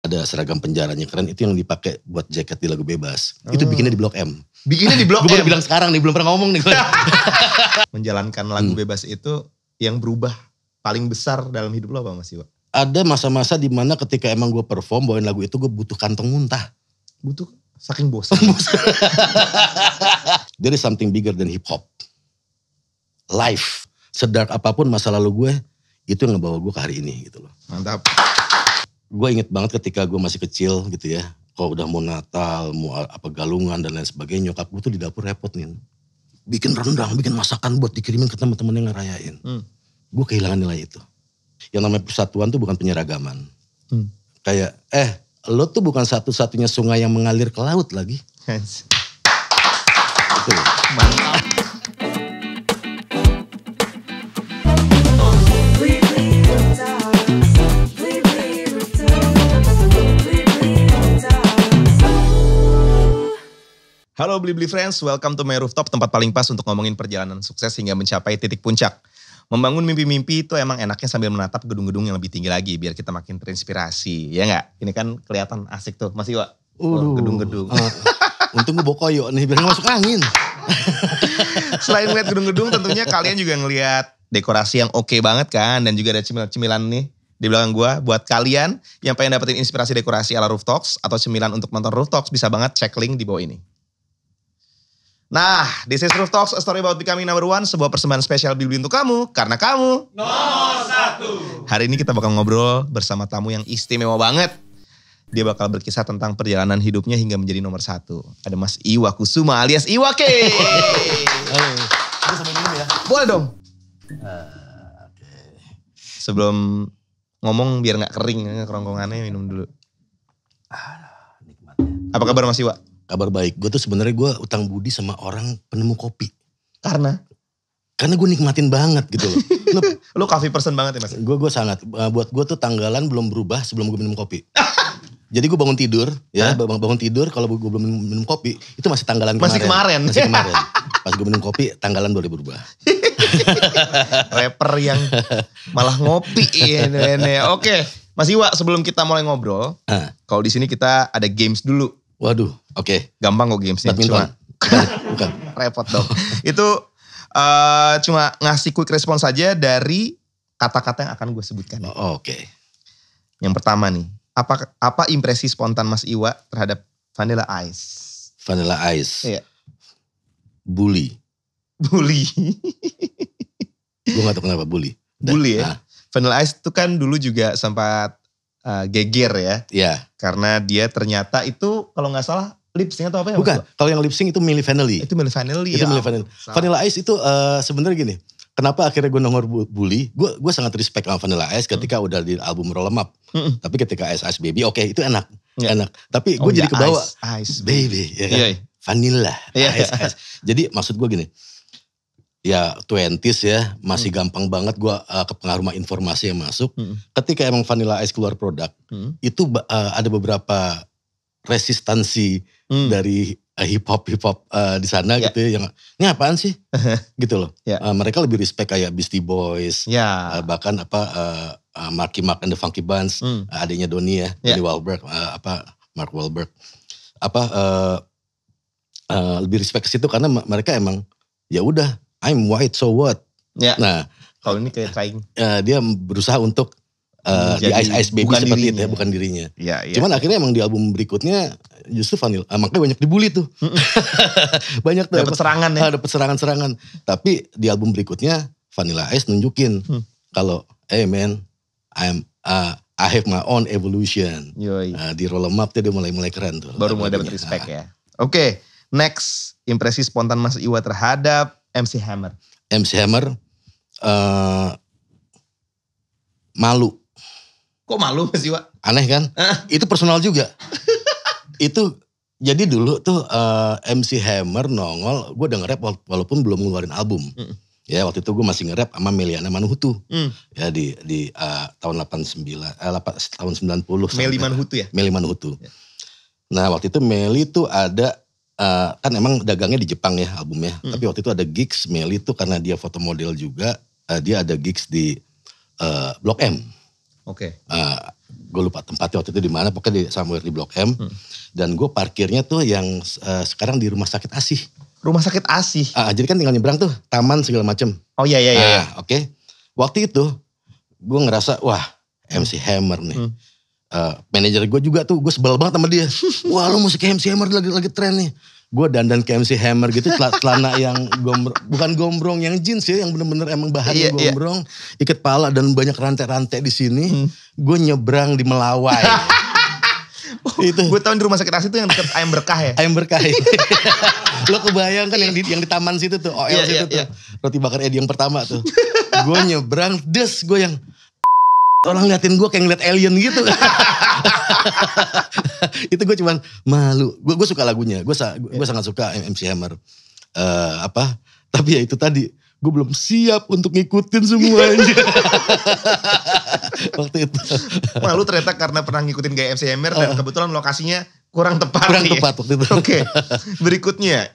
ada seragam penjaranya keren, itu yang dipakai buat jaket di lagu Bebas. Itu bikinnya di Blok M. Bikinnya di Blok Gue M? baru bilang sekarang nih, belum pernah ngomong nih gue. Menjalankan lagu Bebas itu yang berubah paling besar dalam hidup lo apa Mas Iwa? Ada masa-masa dimana ketika emang gue perform bawain lagu itu gue butuh kantong muntah. Butuh saking bosan. There is something bigger than hip hop. Life, sedark apapun masa lalu gue, itu yang ngebawa gue ke hari ini gitu loh. Mantap. Gue inget banget ketika gue masih kecil gitu ya. Kalau udah mau Natal, mau apa galungan dan lain sebagainya, nyokap gue tuh di dapur repot nih. Bikin rendang, bikin masakan buat dikirimin ke teman-teman yang ngerayain. Gue kehilangan nilai itu. Yang namanya persatuan tuh bukan penyeragaman. Kayak, lo tuh bukan satu-satunya sungai yang mengalir ke laut lagi. Itu loh. Mantap. Halo Blibli Friends, welcome to my rooftop, tempat paling pas untuk ngomongin perjalanan sukses hingga mencapai titik puncak. Membangun mimpi-mimpi itu emang enaknya sambil menatap gedung-gedung yang lebih tinggi lagi, biar kita makin terinspirasi, ya nggak? Ini kan kelihatan asik tuh, Mas Iwa. Gedung-gedung. Untung gue bawa koyo nih, biar gak masuk angin. Selain ngeliat gedung-gedung, tentunya kalian juga ngeliat dekorasi yang oke banget kan, dan juga ada cemilan-cemilan nih di belakang gua. Buat kalian yang pengen dapetin inspirasi dekorasi ala Rooftops atau cemilan untuk nonton Rooftops, bisa banget cek link di bawah ini. Nah, this is Rooftops, a story about becoming number one, sebuah persembahan spesial Blibli untuk kamu, karena kamu nomor 1. Hari ini kita bakal ngobrol bersama tamu yang istimewa banget. Dia bakal berkisah tentang perjalanan hidupnya hingga menjadi nomor 1. Ada Mas Iwa Kusuma alias Iwake. Halo, gue sambil minum ya. Boleh dong. Sebelum ngomong biar gak kering, kerongkongannya minum dulu. Nikmatnya. Apa kabar Mas Iwa? Kabar baik, gue tuh sebenarnya gue utang budi sama orang penemu kopi. Karena gue nikmatin banget gitu loh. lu coffee person banget ya Mas? Gue sangat, buat gue tuh tanggalan belum berubah sebelum gue minum kopi. Jadi gue bangun tidur, ya bangun tidur kalau gue belum minum kopi, itu masih tanggalan kemarin. Masih kemarin. Pas gue minum kopi, tanggalan boleh berubah. Rapper yang malah ngopi ini. Oke, Mas Iwa, sebelum kita mulai ngobrol, kalau di sini kita ada games dulu. Waduh, oke. Gampang kok gamesnya. Badminton. Bukan. Repot dong. Itu cuma ngasih quick response saja dari kata-kata yang akan gue sebutkan. Oke. Yang pertama nih, apa impresi spontan Mas Iwa terhadap Vanilla Ice? Vanilla Ice. Iya. Bully. Gue gak tau kenapa bully. Bully ya. Vanilla Ice itu kan dulu juga sempat geger ya. Iya. Karena dia ternyata itu kalau gak salah lip sync atau apa ya? Bukan, kalau yang lip sync itu Milli Vanilli. Itu Milli Vanilli Itu ya. Milli Vanilli. Vanilla Ice itu sebenarnya gini. Kenapa akhirnya gue nongol bully? Gue sangat respect sama Vanilla Ice ketika udah di album Roll 'Em Up. Tapi ketika Ice Ice Baby, oke, itu enak. Enak. Tapi gue jadi kebawa. Ice Baby. Ya kan? Vanilla. Ice Ice. Jadi maksud gue gini. Ya 20s ya, masih gampang banget gue kepengaruh sama informasi yang masuk. Ketika emang Vanilla Ice keluar produk, itu ada beberapa resistansi dari hip hop di sana gitu ya. Yang ini apaan sih? Gitu loh. Mereka lebih respect kayak Beastie Boys, bahkan Marky Mark and the Funky Bunch, adiknya Donny ya, Donny Wahlberg, Mark Wahlberg, lebih respect ke situ karena mereka emang ya udah. I'm white, so what? Ya. Nah, kalau ini kayak trying. Dia berusaha untuk di Ice Baby seperti itu ya, bukan dirinya. Ya. Cuman akhirnya emang di album berikutnya justru Vanilla, makanya banyak dibully tuh. Banyak tuh. Dapat serangan ya. Dapat serangan-serangan. Tapi di album berikutnya Vanilla Ice nunjukin kalau, hey man, I have my own evolution. Di Roll 'Em Up dia mulai keren tuh. Baru mulai dapat respect ya. Oke, next impresi spontan Mas Iwa terhadap MC Hammer. MC Hammer malu. Kok malu Mas Iwa? Aneh kan? Itu personal juga. Itu jadi dulu tuh MC Hammer nongol, gue udah nge-rap walaupun belum ngeluarin album. Ya waktu itu gue masih nge-rap sama Meliana Manhutu. Ya di tahun 90. Meli Manhutu ya? Meli Manhutu. Nah waktu itu Meli tuh ada kan emang dagangnya di Jepang ya albumnya. Tapi waktu itu ada gigs Meli tuh karena dia foto model juga. Dia ada gigs di Blok M. Oke. gue lupa tempatnya waktu itu di mana, pokoknya di somewhere di Blok M. Dan gue parkirnya tuh yang sekarang di Rumah Sakit Asih. Rumah Sakit Asih. Jadi kan tinggal nyebrang tuh, taman segala macem. Oh iya. Oke. Waktu itu gue ngerasa wah MC Hammer nih. Manajer gue juga tuh, gue sebel banget sama dia. Wah lu musik MC Hammer lagi tren nih. Gue dandan ke MC Hammer gitu, celana yang bukan gombrong yang jeans ya, yang bener-bener emang bahannya gombrong. Ikat pala dan banyak rantai-rantai di sini. Gue nyebrang di Melawai. Itu. Gue tahu di Rumah Sakit Asih itu yang deket Ayam Berkah ya? Ayam Berkah. Lo kebayang kan yang di taman situ tuh, OL situ tuh. Roti bakar Edi yang pertama tuh. Gue nyebrang, gue yang orang ngeliatin gue kayak ngeliat alien gitu. Itu gue cuman malu. Gue suka lagunya, gue sangat suka MC Hammer. Tapi ya itu tadi, gue belum siap untuk ngikutin semuanya. Waktu itu. Malu ternyata karena pernah ngikutin gaya MC Hammer dan kebetulan lokasinya kurang tepat. Kurang tepat waktu itu. Oke. Berikutnya,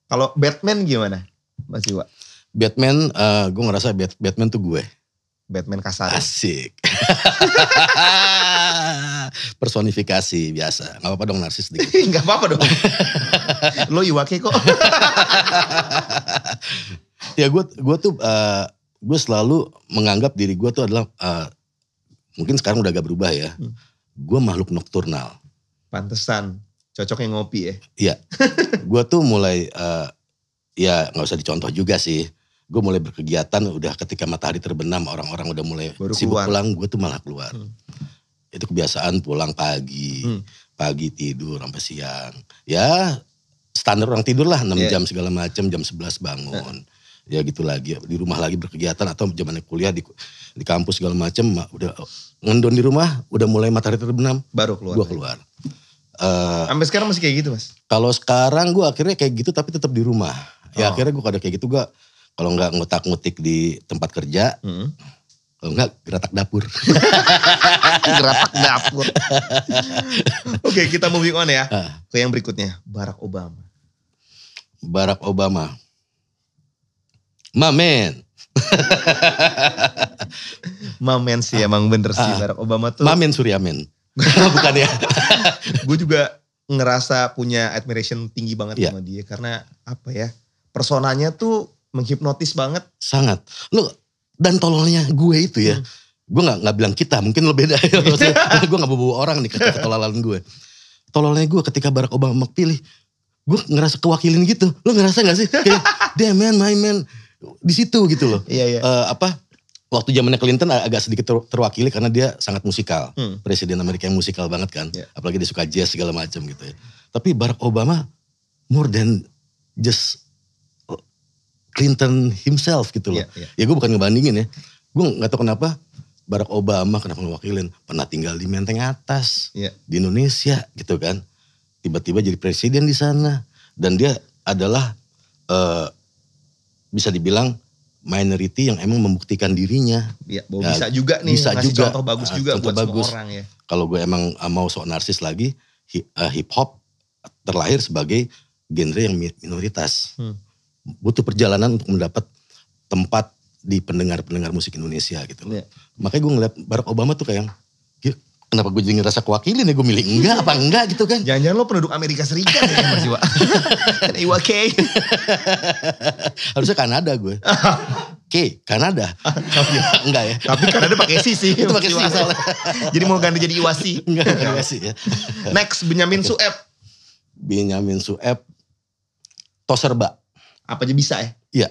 kalau Batman gimana Mas Iwa? Batman, gue ngerasa Batman tuh gue. Batman kasar. Asik. Personifikasi biasa. Gak apa-apa dong narsis dikit. Gak apa-apa dong. Lo Iwake kok. Ya gue tuh, gue selalu menganggap diri gue tuh adalah, mungkin sekarang udah agak berubah ya. Gue makhluk nokturnal. Pantesan, cocoknya ngopi ya. Iya, gue tuh mulai, ya gak usah dicontoh juga sih. Gue mulai berkegiatan udah ketika matahari terbenam, orang-orang udah mulai sibuk pulang, gue tuh malah keluar. Itu kebiasaan pulang pagi, pagi tidur sampai siang. Ya standar orang tidur lah, 6 jam segala macam, jam 11 bangun. Ya gitu lagi, di rumah lagi berkegiatan atau zamannya kuliah di kampus segala macam, udah ngendon di rumah, udah mulai matahari terbenam, baru keluar. Gue keluar. Sampai sekarang masih kayak gitu Mas? Kalau sekarang gue akhirnya kayak gitu tapi tetap di rumah. Ya akhirnya gue kadang kayak gitu, gue kalau nggak ngutak-ngutik di tempat kerja, kalau nggak geratak dapur. Geratak dapur. Oke, kita moving on ya. Ke yang berikutnya, Barack Obama. Barack Obama. Mamen. Mamen sih emang bener sih Barack Obama tuh. Mamen Suryamen. Bukan ya. Gue juga ngerasa punya admiration tinggi banget sama dia. Karena apa ya, personanya tuh menghipnotis banget. Sangat. Lo dan tololnya gue itu ya. Gue gak bilang kita, mungkin lo beda. Gue gak bawa orang nih ketololan gue. Tololnya gue ketika Barack Obama pilih, gue ngerasa kewakilin gitu. Lo ngerasa gak sih? Kayak, damn man, my man. Di situ gitu loh. Iya. Waktu zamannya Clinton agak sedikit terwakili karena dia sangat musikal. Presiden Amerika yang musikal banget kan. Apalagi dia suka jazz segala macam gitu ya. Tapi Barack Obama more than just Clinton himself gitu loh. Ya gue bukan ngebandingin ya. Gue gak tahu kenapa Barack Obama kenapa ngewakilin. Pernah tinggal di Menteng Atas. Di Indonesia gitu kan. Tiba-tiba jadi presiden di sana. Dan dia adalah bisa dibilang minority yang emang membuktikan dirinya. Iya, bisa juga nih. Bisa ngasih juga. Contoh bagus juga contoh buat bagus. semua orang ya. Kalau gue emang mau sok narsis lagi, hip hop terlahir sebagai genre yang minoritas. Butuh perjalanan untuk mendapat tempat di pendengar-pendengar musik Indonesia gitu loh. Makanya gue ngeliat Barack Obama tuh kayak, kenapa gue jadi ngerasa kewakilin ya, gue milih enggak gitu kan. Jangan-jangan lo penduduk Amerika Serikat ya Mas Iwa. Iwa K. Harusnya Kanada gue. Kanada. Enggak ya. Tapi Kanada pakai C sih. Itu pakai C soalnya. Jadi mau ganti jadi Iwasi. Enggak Iwasi ya. Next, Benyamin Sueb. Benyamin Sueb. Toserba. Apa aja bisa ya? Iya.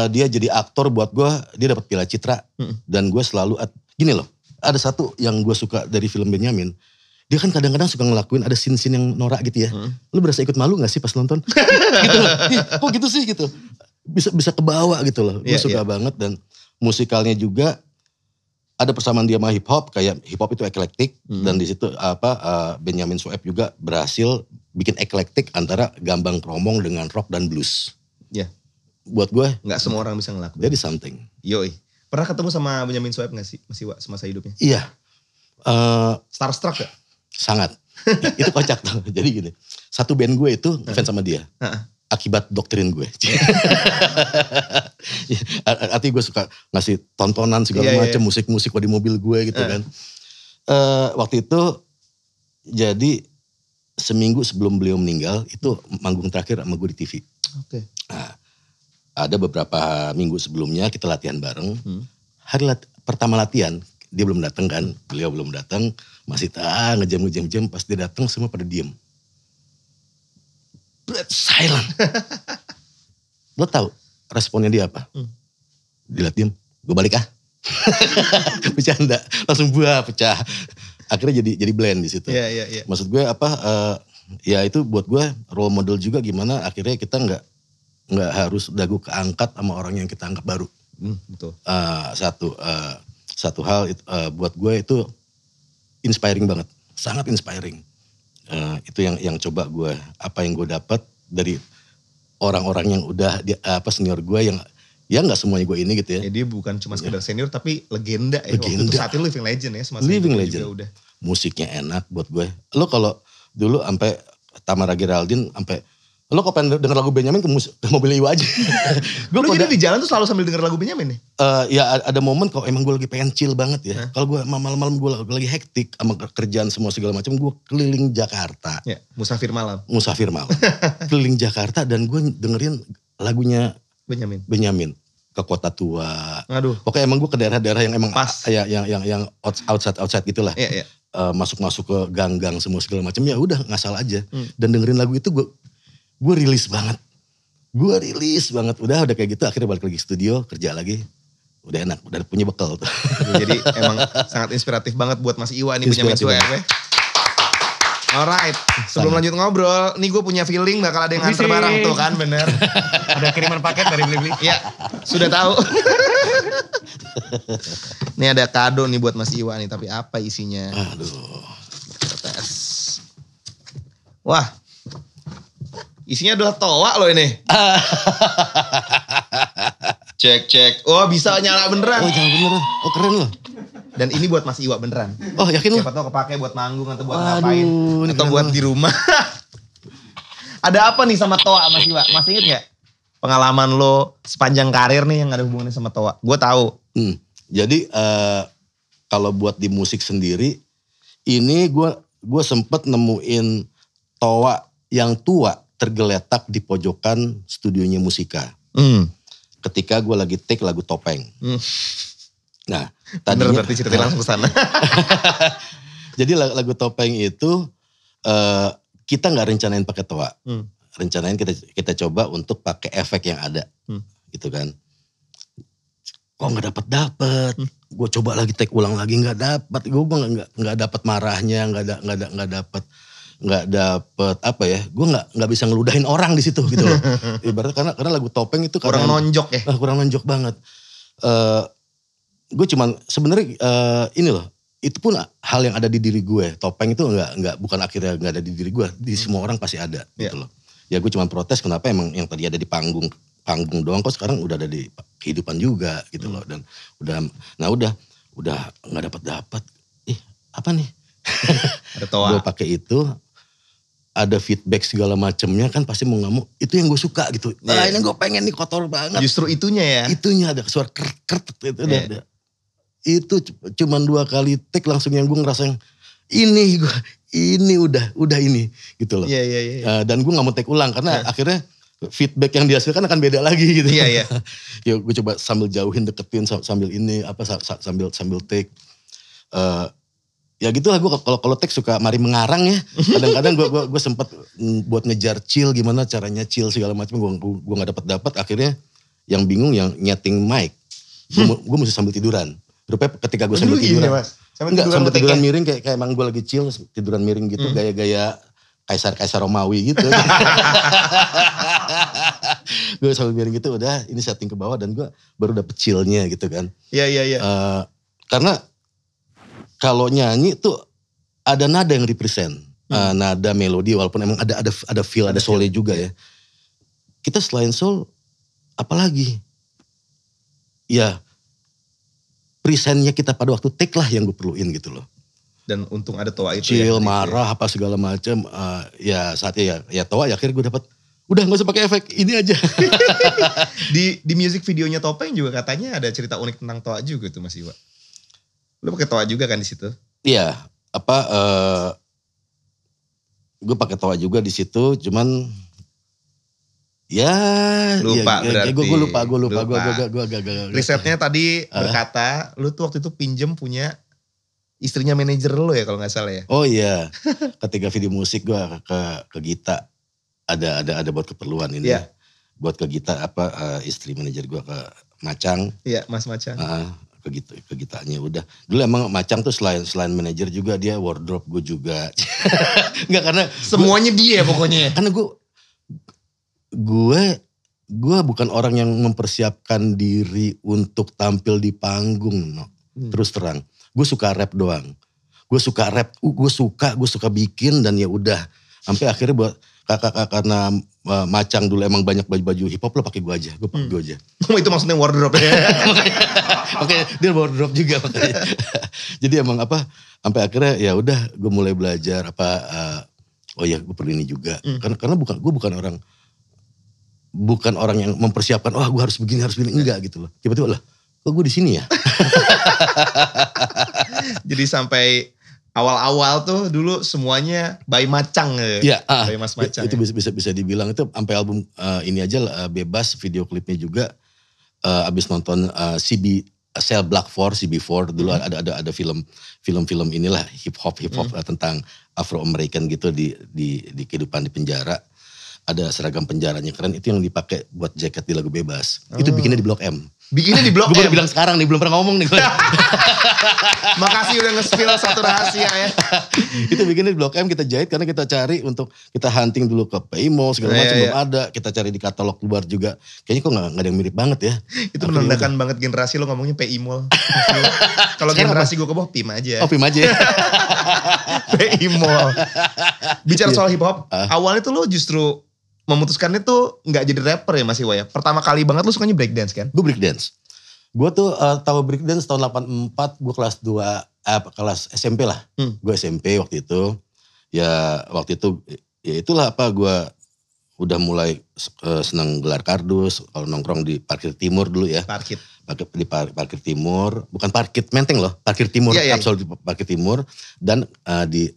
Dia jadi aktor buat gue, dia dapat Piala Citra. Dan gue selalu, gini loh. Ada satu yang gue suka dari film Benyamin. Dia kan kadang-kadang suka ngelakuin ada scene-scene yang norak gitu ya. Lu berasa ikut malu gak sih pas nonton? Gitu loh. Kok gitu sih gitu. Bisa kebawa gitu loh. Gue suka banget dan musikalnya juga ada persamaan dia sama hip hop. Kayak hip hop itu eklektik. Dan di situ Benyamin Sueb juga berhasil bikin eklektik antara gambang kromong dengan rock dan blues. Iya. Buat gue. Gak semua orang bisa ngelakuin. Jadi something. Yoi. Pernah ketemu sama Benyamin Sueb gak sih? Masih semasa hidupnya? Iya. Starstruck gak? Sangat. Itu kocak tuh. Jadi gini. Satu band gue itu ngefans sama dia. Akibat doktrin gue. Artinya gue suka ngasih tontonan segala macam. Musik-musik di mobil gue gitu kan. Waktu itu jadi seminggu sebelum beliau meninggal itu manggung terakhir sama gue di TV. Oke. Nah, ada beberapa minggu sebelumnya kita latihan bareng. Hari pertama latihan dia belum datang kan, beliau belum datang, masih ngejam, pas dia datang semua pada diem. Silent. Lo tahu responnya dia apa? Dia diem, gue balik ah. Bercanda, langsung pecah. Akhirnya jadi blend di situ. Iya. Maksud gue ya itu buat gue role model juga gimana akhirnya kita nggak harus dagu keangkat sama orang yang kita anggap baru. Betul. Satu hal buat gue itu inspiring banget, sangat inspiring. Itu yang coba gue, apa yang gue dapat dari orang-orang yang udah senior gue yang ya nggak semuanya gue ini gitu ya. Dia bukan cuma sekedar senior tapi legenda ya. Waktu itu saat itu living legend ya. Living legend. Udah. Musiknya enak buat gue. Lo kalau dulu sampai Tamara Geraldine sampai lo kok pengen denger lagu Benyamin ke mobil Iwa aja. Lo jadi di jalan tuh selalu sambil denger lagu Benyamin nih? Ya ada momen kalau emang gue lagi pengen chill banget ya. Kalau gue malam-malam gue lagi hektik sama kerjaan semua segala macam, gue keliling Jakarta. Ya, musafir malam. Keliling Jakarta dan gue dengerin lagunya Benyamin ke Kota Tua. Aduh. Pokoknya emang gue ke daerah-daerah yang emang pas. Yang outside gitulah. Iya. Masuk ke gang-gang semua segala macam, ya udah ngasal aja. Dan dengerin lagu itu gue rilis banget. Udah kayak gitu akhirnya balik lagi studio, kerja lagi. Udah enak, udah punya bekal tuh. Jadi emang sangat inspiratif banget buat Mas Iwa nih Benyamin Sueb ya. Alright, sebelum lanjut ngobrol, nih gue punya feeling bakal ada yang nganter barang tuh kan, bener. Ada kiriman paket dari Blibli. Iya, sudah tahu. Nih ada kado nih buat Mas Iwa nih, tapi apa isinya? Aduh. Tes. Wah, isinya adalah toa loh ini. Cek. Oh bisa nyala beneran. Oh nyala beneran, oh keren loh. Dan ini buat Mas Iwa beneran. Oh yakin lu? Siapa tau kepake buat manggung atau buat ngapain. Atau buat di rumah. Ada apa nih sama toa Mas Iwa? Masih inget gak? Pengalaman lo sepanjang karir nih yang ada hubungannya sama toa. Gue tahu. Jadi kalau buat di musik sendiri, ini gue sempet nemuin toa yang tua tergeletak di pojokan studionya Musika. Ketika gue lagi take lagu Topeng. Nah, tadinya berarti ceritain langsung ke sana. Jadi lagu Topeng itu kita nggak rencanain pakai toa. Rencanain kita coba untuk pakai efek yang ada. Gitu kan. Kok nggak dapet. Gue coba lagi take ulang lagi nggak dapet. Gue nggak dapet marahnya, nggak dapet apa ya. Gue nggak bisa ngeludahin orang di situ gitu loh. Ibaratnya karena lagu Topeng itu kurang nonjok ya. Kurang nonjok banget. Gue cuman sebenarnya ini loh, itu pun hal yang ada di diri gue. Topeng itu bukan akhirnya nggak ada di diri gue, di semua orang pasti ada gitu loh. Ya gue cuman protes kenapa emang yang tadi ada di panggung doang kok sekarang udah ada di kehidupan juga gitu loh. Dan udah nggak dapat. Apa nih? Ada toa. Gue pakai itu, ada feedback segala macemnya kan pasti mau nggak mau itu yang gue suka gitu. Ini gue pengen nih kotor banget. Justru itunya ya. Itunya ada suara kert itu ada. Itu cuman 2 kali take langsung yang gue ngerasa yang ini udah ini gitu loh. Iya. Dan gue gak mau take ulang karena akhirnya feedback yang dihasilkan akan beda lagi gitu. Iya. Ya gue coba sambil jauhin, deketin sambil ini sambil take. Ya gitulah gue kalau take suka mari mengarang ya. Kadang-kadang gue sempat buat ngejar chill gimana caranya chill segala macam gue gak dapat akhirnya yang bingung yang nyeting mic. Gue mesti sambil tiduran. Rupanya ketika gue sambil tiduran. Sambil tiduran miring kayak emang gue lagi chill tiduran miring gitu gaya-gaya kaisar Romawi gitu. Gue sambil miring gitu udah ini setting ke bawah dan gue baru dapet chillnya gitu kan. Iya. Karena kalau nyanyi tuh ada nada yang represent. Nada melodi walaupun emang ada feel, ada soulnya juga ya. Kita selain soul apalagi? Ya presentnya kita pada waktu take lah yang gue perluin gitu loh. Dan untung ada toa itu. Chill, marah, apa segala macam. Ya saatnya ya toa ya akhirnya gue dapat. Udah gak usah pakai efek, ini aja. di music videonya Topeng juga katanya ada cerita unik tentang toa juga tuh Mas Iwa. Lu pakai toa juga kan di situ? Iya, gue pakai toa juga di situ, cuman ya Lupa berarti. Gue lupa. Gue agak. Risetnya tadi berkata, lu tuh waktu itu pinjem punya istrinya manajer lu ya kalau nggak salah ya. Oh iya, ketika video musik gue ke Gita ada buat keperluan ini. Iya. Buat ke Gita istri manajer gue ke Macang. Iya, Mas Macang. Ke Gitanya udah. Dulu emang Macang tuh selain manajer juga dia wardrobe gue juga. Enggak karena semuanya dia pokoknya. Karena gue bukan orang yang mempersiapkan diri untuk tampil di panggung, no. Terus terang. Gue suka rap doang. Gue suka rap, gue suka bikin dan ya udah. Sampai akhirnya buat karena Macang dulu emang banyak baju hip hop, lo pakai gue aja, gue pakai gue aja. Itu maksudnya wardrobe ya. Oke, dia wardrobe juga makanya. Jadi emang sampai akhirnya ya udah gue mulai belajar oh ya gue perlu ini juga. Karena gue bukan orang yang mempersiapkan, gue harus begini enggak gitu loh. Tiba-tiba lah, kok gue di sini ya? Jadi sampai awal-awal tuh dulu semuanya by Macang ya. By Mas Macang. Itu bisa dibilang itu sampai album ini aja bebas video klipnya juga abis nonton Cell Block 4 CB4 dulu ada film inilah hip hop tentang Afro American gitu di kehidupan di penjara. Ada seragam penjaranya keren, itu yang dipakai buat jaket di lagu Bebas. Itu bikinnya di Blok M. Bikinnya di Blok M? Gue baru bilang sekarang nih, belum pernah ngomong nih gue. Makasih udah nge-spill satu rahasia ya. Itu bikinnya di Blok M, kita jahit karena kita cari kita hunting dulu ke Paymall segala macam belum ada. Kita cari di katalog luar juga. Kayaknya kok gak ada yang mirip banget ya. Itu menandakan banget generasi lo ngomongnya Paymall. Kalau generasi gue ke bawah PIM aja. Oh PIM aja. Paymall. Bicara soal hip hop, awalnya tuh lo justru memutuskannya tuh gak jadi rapper ya Mas Iwa ya. Pertama kali banget lu sukanya breakdance kan? Gue breakdance. Gue tuh tahu breakdance tahun 84, gue kelas 2, kelas SMP lah. Gue SMP waktu itu. Ya waktu itu, ya itulah gue udah mulai senang gelar kardus. Kalau nongkrong di Parkir Timur dulu ya. Di Parkir Timur. Bukan Parkir Menteng loh. Parkir Timur, Absolut di Parkir Timur. Dan di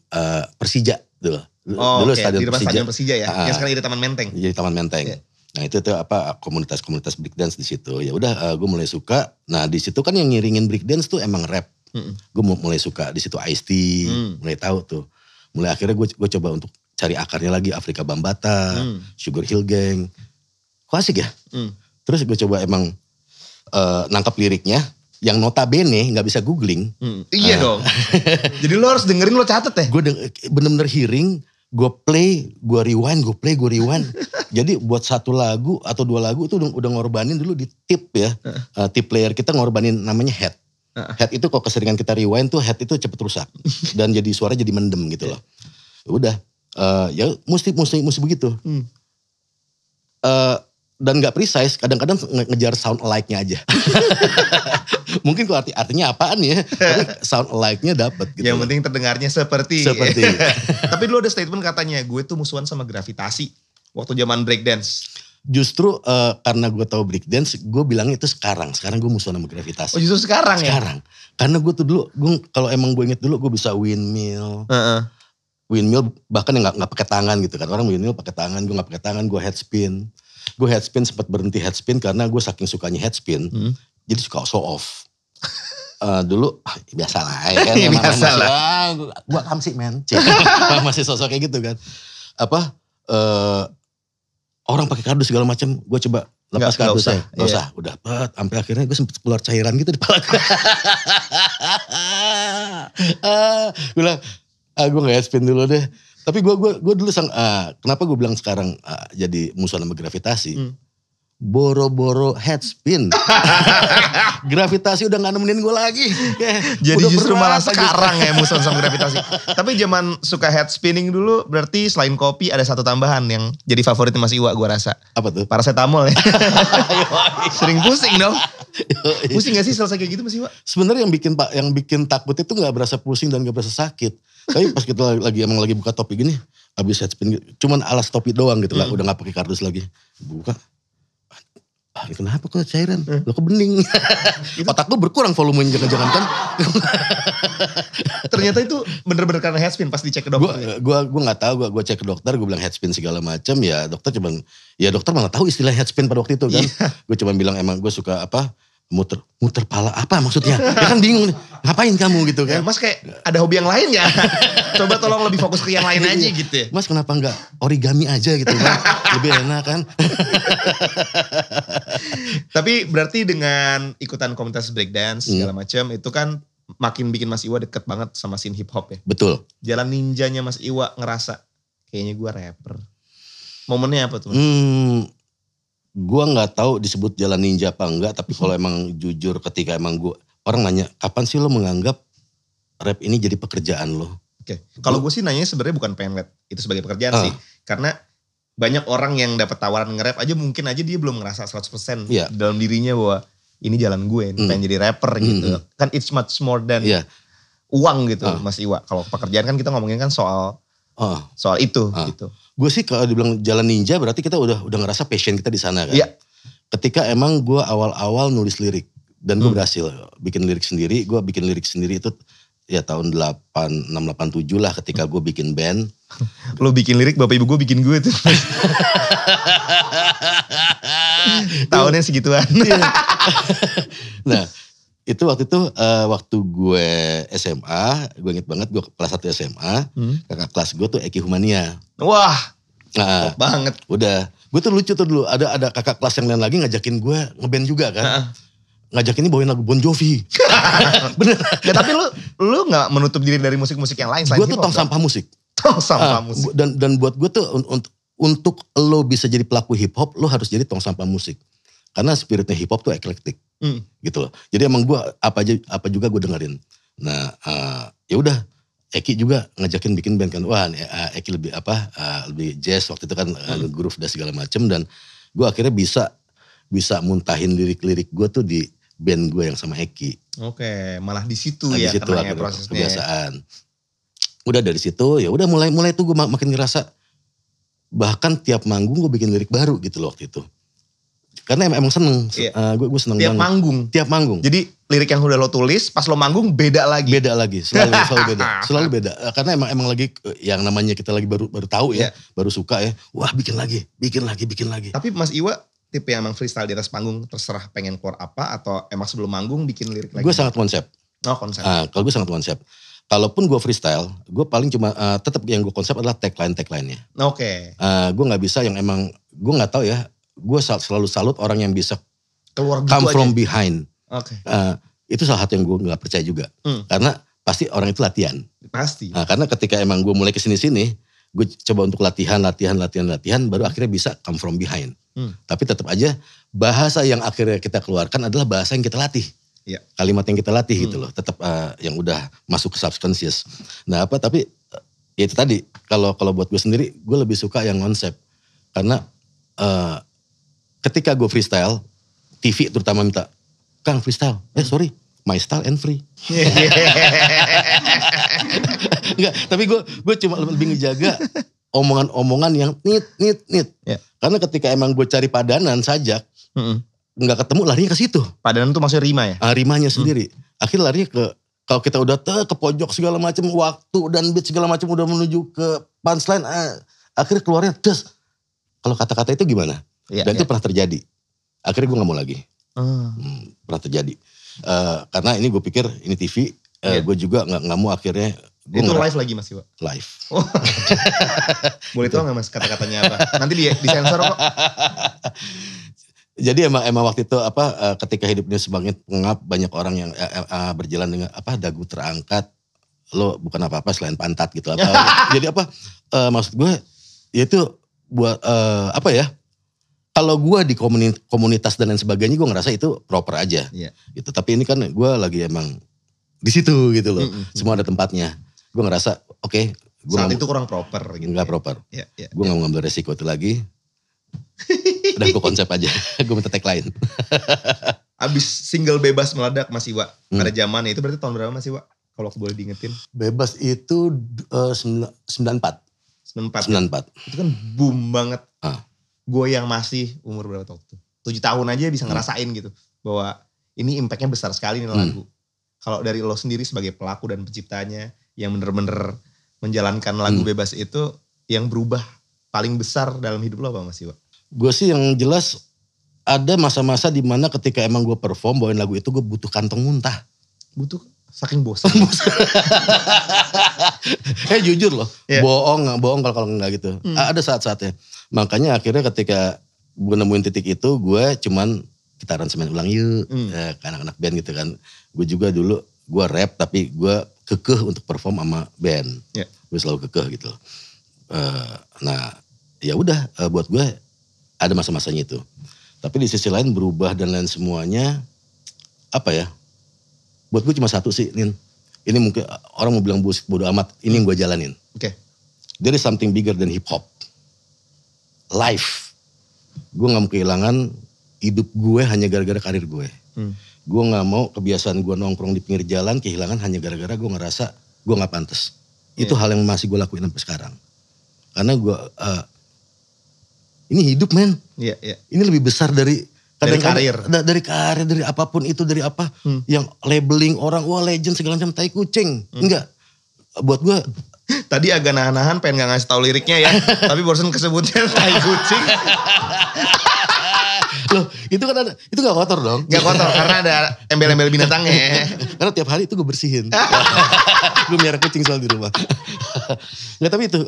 Persija dulu. Dulu Stadion Persija ya. Yang sekarang jadi Taman Menteng. Jadi Taman Menteng. Yeah. Nah itu tuh komunitas breakdance di situ. Ya udah gue mulai suka. Nah di situ kan yang ngiringin breakdance tuh emang rap. Gue mulai suka di situ Ice-T. Mulai tahu tuh. Mulai akhirnya gue coba untuk cari akarnya lagi Afrika Bambaataa, Sugar Hill Gang. Kok asik ya? Terus gue coba emang nangkap liriknya. Yang notabene gak bisa googling. Iya dong. Jadi lo harus dengerin, lo catet ya? Gue bener-bener hearing, gue play, gue rewind. Jadi buat satu lagu atau dua lagu itu udah ngorbanin dulu di tip ya. Tip player kita ngorbanin namanya head. Head itu kalau keseringan kita rewind tuh head itu cepet rusak. Dan jadi suara jadi mendem gitu loh. Udah, ya mesti begitu. Dan gak precise, kadang-kadang ngejar sound alike-nya aja. Mungkin kok artinya apaan ya, tapi sound alike-nya dapet gitu. Yang penting terdengarnya seperti. Tapi dulu ada statement katanya, gue tuh musuhan sama gravitasi waktu zaman breakdance. Justru karena gue tahu breakdance, gue bilangnya itu sekarang gue musuhan sama gravitasi. Oh justru sekarang ya? Sekarang. Karena gue tuh dulu, kalau emang gue inget dulu gue bisa windmill. Windmill bahkan yang gak pakai tangan gitu kan. Orang windmill pakai tangan, gue gak pakai tangan, gue head spin. Gue headspin sempat berhenti headspin karena gue saking sukanya headspin. Jadi suka show off. Dulu biasa lah ya kan. Biasa lah. Gue kamsi men. Masih sosok kayak gitu kan. Orang pakai kardus segala macam. Gue coba lepas kardusnya. Gak usah. Udah sampai akhirnya gue sempet keluar cairan gitu di kepala gue. Gue bilang, gue gak headspin dulu deh. Tapi gue dulu kenapa gue bilang sekarang jadi musuh sama gravitasi? Boro-boro headspin. Gravitasi udah gak nemenin gue lagi. Jadi justru malah sekarang ya musuh sama gravitasi. Tapi zaman suka head spinning dulu berarti selain kopi ada satu tambahan yang jadi favoritnya Mas Iwa gue rasa. Apa tuh? Paracetamol ya. Sering pusing dong. Pusing gak sih selesai kayak gitu Mas Iwa? Sebenarnya yang bikin takut itu gak berasa pusing dan gak berasa sakit. Tapi pas kita lagi buka topi gini, habis headspin cuman alas topi doang gitu lah, udah gak pakai kardus lagi. Buka. ini kenapa kok cairan? Lo kok bening? Otak gue berkurang volumenya jangan-jangan kan. Ternyata itu bener-bener karena head spin pas dicek ke dokter. Gue gak tahu, gue cek ke dokter, gue bilang head spin segala macam. Ya dokter malah tahu istilah head spin pada waktu itu kan. Gue cuma bilang emang gue suka muter pala apa maksudnya? Ya kan bingung nih, ngapain kamu gitu kan. Ya, Mas kayak ada hobi yang lain ya? Coba tolong lebih fokus ke yang lain aja gitu ya. Mas kenapa enggak origami aja gitu kan, lebih enak kan. Tapi berarti dengan ikutan komunitas breakdance segala macam itu kan makin bikin Mas Iwa deket banget sama scene hip hop ya. Betul. Jalan ninjanya Mas Iwa ngerasa kayaknya gue rapper. Momennya apa tuh? Gue nggak tahu disebut jalan ninja apa enggak, tapi kalau emang jujur ketika emang orang nanya kapan sih lo menganggap rap ini jadi pekerjaan lo? Oke. Kalau gue sih nanya sebenarnya bukan pengen lihat itu sebagai pekerjaan sih, karena banyak orang yang dapat tawaran nge-rap aja mungkin aja dia belum ngerasa 100% dalam dirinya bahwa ini jalan gue, pengen jadi rapper gitu. Kan it's much more than uang gitu Mas Iwa. Kalau pekerjaan kan kita ngomongin kan soal itu gitu. Gue sih kalau dibilang jalan ninja berarti kita udah ngerasa passion kita di sana kan. Iya. Ketika emang gue awal-awal nulis lirik dan gue berhasil bikin lirik sendiri. Gue bikin lirik sendiri itu ya tahun 86-87 lah ketika gue bikin band. Lo bikin lirik, bapak ibu gue bikin gue tuh. Tahunnya segituan. Nah itu waktu gue SMA, gue inget banget gue kelas 1 SMA, kakak kelas gue tuh Eki Humania. Wah, top banget. Udah, gue tuh lucu tuh dulu, ada kakak kelas yang lain lagi ngajakin gue ngeband juga kan. Ngajakin ini bawain lagu Bon Jovi. Bener. Ya, tapi lu gak menutup diri dari musik-musik yang lain selain gue tuh tong sampah musik. Tong sampah musik. Dan buat gue tuh untuk lo bisa jadi pelaku hip hop, lo harus jadi tong sampah musik. Karena spiritnya hip hop tuh eklektik, gitu loh. Jadi emang gue apa juga gue dengerin. Nah, ya udah, Eki juga ngajakin bikin band kan. Wah, Eki lebih lebih jazz waktu itu kan, groove dan segala macem. Dan gue akhirnya bisa muntahin lirik-lirik gue tuh di band gue yang sama Eki. Oke, malah di situ ya karena prosesnya. Kebiasaan. Udah dari situ, ya udah mulai tuh gue makin ngerasa bahkan tiap manggung gue bikin lirik baru gitu loh waktu itu. Karena emang seneng, gue seneng banget. Tiap manggung. Jadi lirik yang udah lo tulis, pas lo manggung beda lagi. Beda lagi, selalu beda. Karena emang lagi yang namanya kita lagi baru tahu ya, baru suka ya. Wah bikin lagi. Tapi Mas Iwa tipe yang emang freestyle di atas panggung, terserah pengen keluar apa atau emang sebelum manggung bikin lirik lagi? Gue sangat konsep. Oh konsep. Kalau gue sangat konsep. Kalaupun gue freestyle, gue paling cuma tetap yang gue konsep adalah tagline-nya. Oke. Gue nggak bisa yang emang gue nggak tahu ya. Gue selalu salut orang yang bisa keluar come from behind. Oke. Itu salah satu yang gue nggak percaya juga. Karena pasti orang itu latihan. Pasti. Karena ketika emang gue mulai kesini-sini, gue coba untuk latihan, baru akhirnya bisa come from behind. Tapi tetap aja bahasa yang akhirnya kita keluarkan adalah bahasa yang kita latih. Iya. Kalimat yang kita latih gitu loh. Tetap yang udah masuk ke subconscious. Nah tapi ya itu tadi. Kalau buat gue sendiri, gue lebih suka yang konsep. Karena ketika gue freestyle, TV terutama minta, Kang freestyle. Sorry, my style and free. Enggak, tapi gue cuma lebih ngejaga omongan-omongan yang nit. Yeah. Karena ketika emang gue cari padanan sajak, nggak ketemu larinya ke situ. Padanan tuh maksudnya rima ya? Rimanya sendiri. Akhirnya larinya kalau kita udah ke pojok segala macam, waktu dan beat segala macam udah menuju ke punchline, akhirnya keluarnya des. Kalau kata-kata itu gimana? Dan itu pernah terjadi. Akhirnya gue gak mau lagi. Pernah terjadi. Karena ini gue pikir ini TV. Gue juga gak mau akhirnya. Itu live lagi Mas Iwa? Live. Boleh tahu gak Mas kata-katanya apa? Nanti disensor kok. Jadi emang waktu itu ketika hidupnya sebagai pengap, banyak orang yang berjalan dengan dagu terangkat. Lo bukan apa-apa selain pantat gitu. Jadi maksud gue ya itu buat kalau gue di komunitas dan lain sebagainya gue ngerasa itu proper aja gitu. Tapi ini kan gue lagi emang di situ gitu loh. Semua ada tempatnya. Gue ngerasa oke, saat itu kurang proper gitu. Gak proper. Gue gak mau ngambil resiko itu lagi. Udah gue konsep aja. Gue minta tagline. Abis single Bebas meledak Mas Iwa pada zamannya itu berarti tahun berapa Mas Iwa? Kalau boleh diingetin. Bebas itu 94. Itu kan boom banget. Gue yang masih umur berapa waktu itu? 7 tahun aja bisa ngerasain gitu. Bahwa ini impactnya besar sekali nih lagu. Kalau dari lo sendiri sebagai pelaku dan penciptanya yang bener-bener menjalankan lagu bebas itu, yang berubah paling besar dalam hidup lo apa Mas Iwa? Gue sih yang jelas ada masa-masa dimana ketika emang gue perform bawain lagu itu gue butuh kantong muntah. Butuh saking bosan. Jujur loh, bohong kalau enggak gitu. Ada saat-saatnya. Makanya akhirnya ketika gue nemuin titik itu, gue cuman kita aransemen ulang yuk, ke anak-anak band gitu kan. Gue juga dulu gue rap tapi gue kekeh untuk perform sama band. Gue selalu kekeh gitu. Nah ya udah buat gue ada masa-masanya itu. Tapi di sisi lain berubah dan lain semuanya apa ya? Buat gue cuma satu sih, Nin. Ini mungkin orang mau bilang bodo amat, ini yang gue jalanin. There is something bigger than hip hop. Life. Gue gak mau kehilangan hidup gue hanya gara-gara karir gue. Gue gak mau kebiasaan gue nongkrong di pinggir jalan kehilangan hanya gara-gara gue ngerasa gue gak pantas. Itu hal yang masih gue lakuin sampai sekarang. Karena gue, ini hidup men. Ini lebih besar dari karir. Dari karir, dari apapun itu, dari apa. Yang labeling orang, wah legend segala macam, tai kucing. Enggak. Buat gue. Tadi agak nahan-nahan pengen gak ngasih tahu liriknya ya. Tapi barusan kesebutnya tai kucing. Loh itu kan ada, itu gak kotor dong. Gak kotor karena ada embel-embel binatangnya. Karena tiap hari itu gue bersihin. Gue miara kucing soal di rumah. Nggak, tapi itu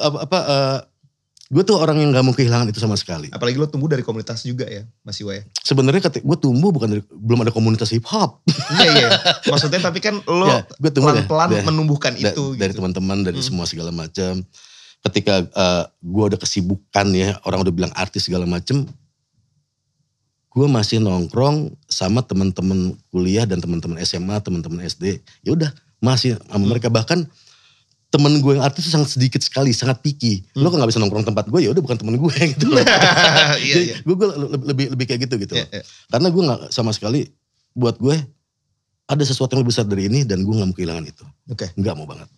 gue tuh orang yang gak mau kehilangan itu sama sekali. Apalagi lo tumbuh dari komunitas juga ya Mas Iwa ya. Sebenarnya gue tumbuh bukan dari, belum ada komunitas hip hop. Iya. Maksudnya tapi kan lo pelan-pelan menumbuhkan itu. Dari teman-teman, dari semua segala macam. Ketika gue udah kesibukan ya, orang udah bilang artis segala macam. Gue masih nongkrong sama teman-teman kuliah dan teman-teman SMA, teman-teman SD. Ya udah masih sama mereka, bahkan temen gue yang artis itu sangat sedikit sekali, sangat picky. Lo kan gak bisa nongkrong tempat gue, ya udah bukan temen gue gitu. Jadi gue lebih kayak gitu. Karena gue gak sama sekali, buat gue ada sesuatu yang lebih besar dari ini dan gue gak mau kehilangan itu. Gak mau banget.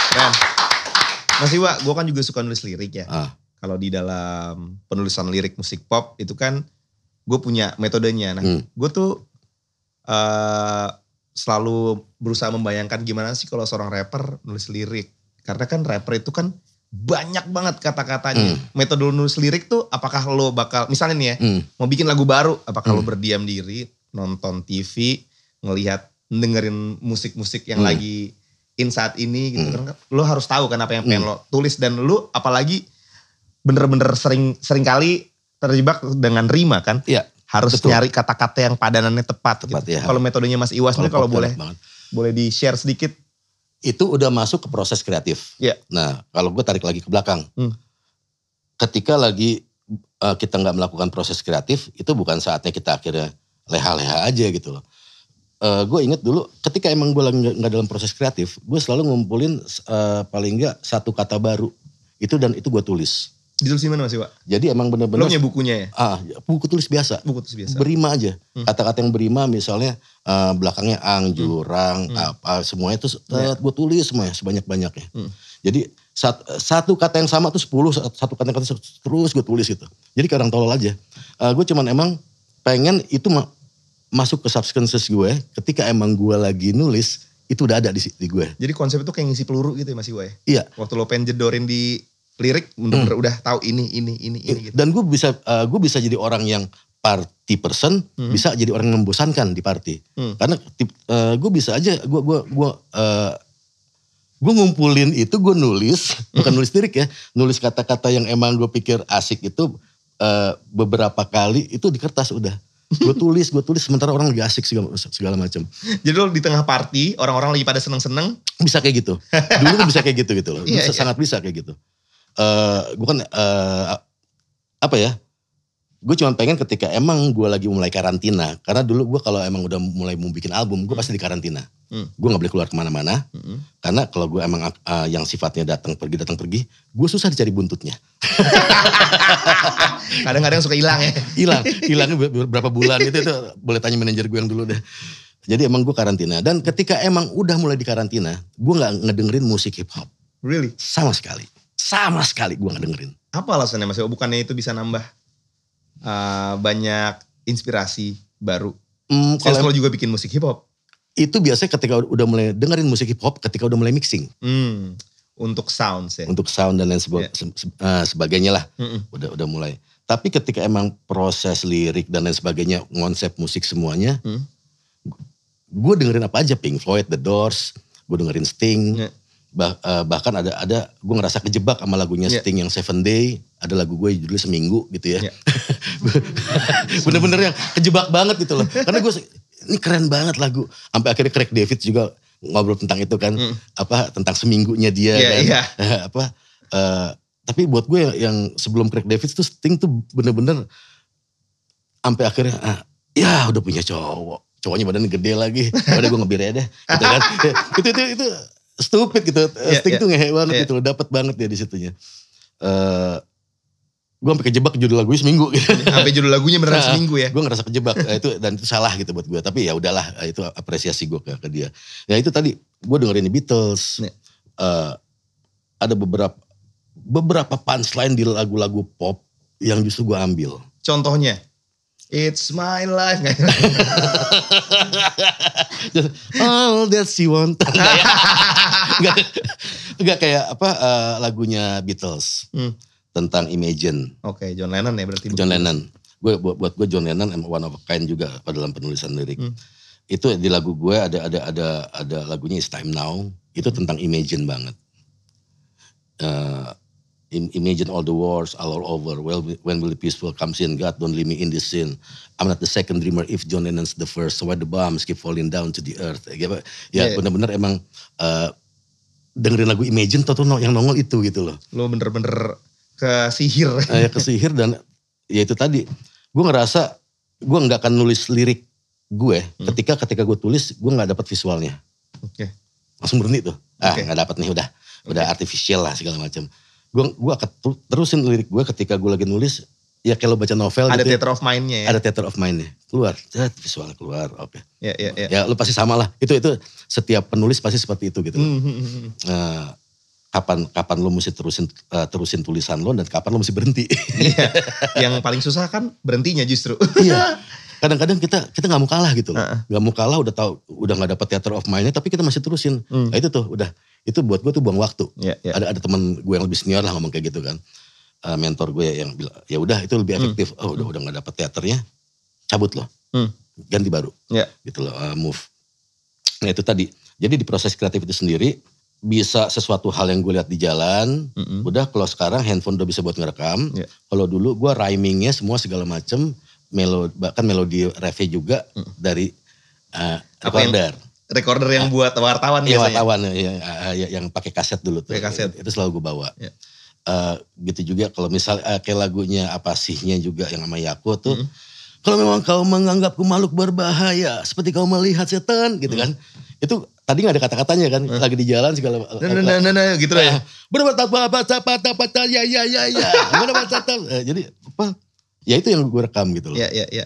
Keren. Mas Iwa, gue kan juga suka nulis lirik ya. Kalau di dalam penulisan lirik musik pop itu kan gue punya metodenya. Nah gue tuh selalu berusaha membayangkan gimana sih kalau seorang rapper nulis lirik. Karena kan rapper itu kan banyak banget kata-katanya. Metode nulis lirik tuh apakah lo bakal, misalnya nih ya, mau bikin lagu baru, apakah lo berdiam diri, nonton TV, dengerin musik-musik yang lagi in saat ini gitu kan. Lo harus tahu kan apa yang pengen lo tulis, dan lo apalagi bener-bener sering kali terjebak dengan rima kan. Harus nyari kata-kata yang padanannya tepat gitu. Kalau metodenya Mas Iwa sendiri kalau boleh di-share sedikit. Itu udah masuk ke proses kreatif. Nah kalau gue tarik lagi ke belakang. Ketika lagi kita gak melakukan proses kreatif, itu bukan saatnya kita akhirnya leha-leha aja gitu loh. Gue inget dulu ketika emang gue lagi gak dalam proses kreatif, gue selalu ngumpulin paling gak satu kata baru. Itu gue tulis. Ditulis di mana Mas Iwa? Jadi emang bener-bener. Lo punya bukunya ya? Buku tulis biasa. Berima aja. Kata-kata yang berima misalnya belakangnya ang, jurang, apa semuanya itu gue tulis semuanya sebanyak-banyaknya. Jadi satu kata yang sama tuh 10, satu kata terus gue tulis gitu. Jadi kayak orang tolol aja. Gue cuman emang pengen itu masuk ke subconscious gue ketika emang gue lagi nulis itu udah ada di gue. Jadi konsep itu kayak ngisi peluru gitu ya Mas Iwa ya? Iya. Waktu lo pengen jedorin di lirik bener-bener udah tahu ini gitu. Dan gue bisa jadi orang yang party person, bisa jadi orang yang membosankan di party. Karena gue bisa aja gue ngumpulin itu, gue nulis, bukan nulis lirik ya, nulis kata-kata yang emang gue pikir asik itu beberapa kali itu di kertas udah. Gue tulis sementara orang lagi asik segala macam. Jadi lo di tengah party, orang-orang lagi pada seneng-seneng. Bisa kayak gitu. Dulu tuh bisa kayak gitu loh. Sangat bisa kayak gitu. Gue kan gue cuma pengen ketika emang gue lagi mulai karantina, karena dulu gue kalau emang udah mulai mau bikin album gue pasti di karantina. Gue gak boleh keluar kemana-mana, karena kalau gue emang yang sifatnya datang pergi, gue susah dicari buntutnya. Kadang-kadang suka hilang ya. Hilangnya berapa bulan itu boleh tanya manajer gue yang dulu deh. Jadi emang gue karantina, dan ketika emang udah mulai di karantina, gue gak ngedengerin musik hip hop. Really? Sama sekali gue gak dengerin. Apa alasannya Mas? Bukannya itu bisa nambah banyak inspirasi baru? Kalau Kalau juga bikin musik hip hop. itu biasanya ketika udah mulai dengerin musik hip hop, ketika udah mulai mixing. Untuk sound ya. Untuk sound dan lain sebagainya lah. Udah mulai. Tapi ketika emang proses lirik dan lain sebagainya, konsep musik semuanya, gue dengerin apa aja, Pink Floyd, The Doors, gue dengerin Sting. Bahkan ada gue ngerasa kejebak sama lagunya Sting yang 7 Day. Ada lagu gue judulnya Seminggu gitu ya. Bener-bener yang kejebak banget gitu loh. Karena gue, ini keren banget lagu. Sampai akhirnya Craig David juga ngobrol tentang itu kan. Tentang seminggunya dia. Tapi buat gue yang sebelum Craig David tuh Sting tuh bener-bener sampai akhirnya ya udah punya cowok. Cowoknya badannya gede lagi. Udah gue ngebir aja deh. Gitu kan. itu stupid gitu. Sting tuh ngehe banget gitu. Dapet banget dia di situnya. Gue sampai kejebak judul lagunya Seminggu gitu. Sampai judul lagunya beneran Seminggu ya. Gue ngerasa kejebak dan itu salah gitu buat gue. Tapi ya udahlah, itu apresiasi gue ke dia. Ya itu tadi gue dengerin The Beatles. Ada beberapa punchline di lagu-lagu pop yang justru gue ambil. Contohnya? It's my life. All that she want. Enggak kayak lagunya Beatles. Tentang Imagine. Oke, John Lennon ya berarti. John Lennon. Buat gue John Lennon one of a kind juga dalam penulisan lirik. Itu di lagu gue ada lagunya It's Time Now. Itu tentang Imagine banget. Imagine all the wars all over. Well, when will the peaceful comes in? God, don't leave me in this sin. I'm not the second dreamer if John Lennon's the first. So why the bombs keep falling down to the earth? Ya benar-benar emang dengerin lagu Imagine tau yang nongol itu gitu loh. Lo bener-bener kesihir. Kesihir dan ya itu tadi. Gue ngerasa gue gak akan nulis lirik gue ketika gue tulis gue gak dapat visualnya. Oke. Langsung berhenti tuh. Gak dapat nih udah artificial lah segala macam. Gue akan terusin lirik gue ketika gue lagi nulis. Ya kalau baca novel ada gitu. Theater of Mind-nya ya. Ada Theater of Mind-nya. Keluar. Visualnya keluar. Oke. Ya. Ya lu pasti sama lah. Itu setiap penulis pasti seperti itu gitu. Kapan lo mesti terusin tulisan lo dan kapan lo mesti berhenti. Iya. Yang paling susah kan berhentinya justru. Iya. Kadang-kadang kita gak mau kalah gitu loh. Gak mau kalah udah gak dapet Theater of Mind-nya tapi kita masih terusin. Nah itu tuh udah. Itu buat gue tuh buang waktu. Ada teman gue yang lebih senior lah ngomong kayak gitu kan. Mentor gue yang bilang ya udah itu lebih efektif. Udah gak dapet teaternya. Cabut loh. Ganti baru. Gitu loh move. Nah itu tadi. Jadi di proses kreatif itu sendiri. Bisa sesuatu hal yang gue lihat di jalan, udah kalau sekarang handphone udah bisa buat ngerekam. Kalau dulu gue rhymingnya semua segala macem, bahkan melodi refnya juga dari recorder yang buat wartawan biasanya. Iya wartawan yang pakai kaset dulu tuh. Kaset. Itu selalu gue bawa. Gitu juga kalau misal kayak lagunya apa sihnya juga yang sama Yako tuh. Kalau memang kau menganggapku makhluk berbahaya, seperti kau melihat setan gitu kan. Itu tadi gak ada kata-katanya kan, lagi di jalan segala. Nah, gitu lah ya. Jadi apa? Ya itu yang gue rekam gitu loh.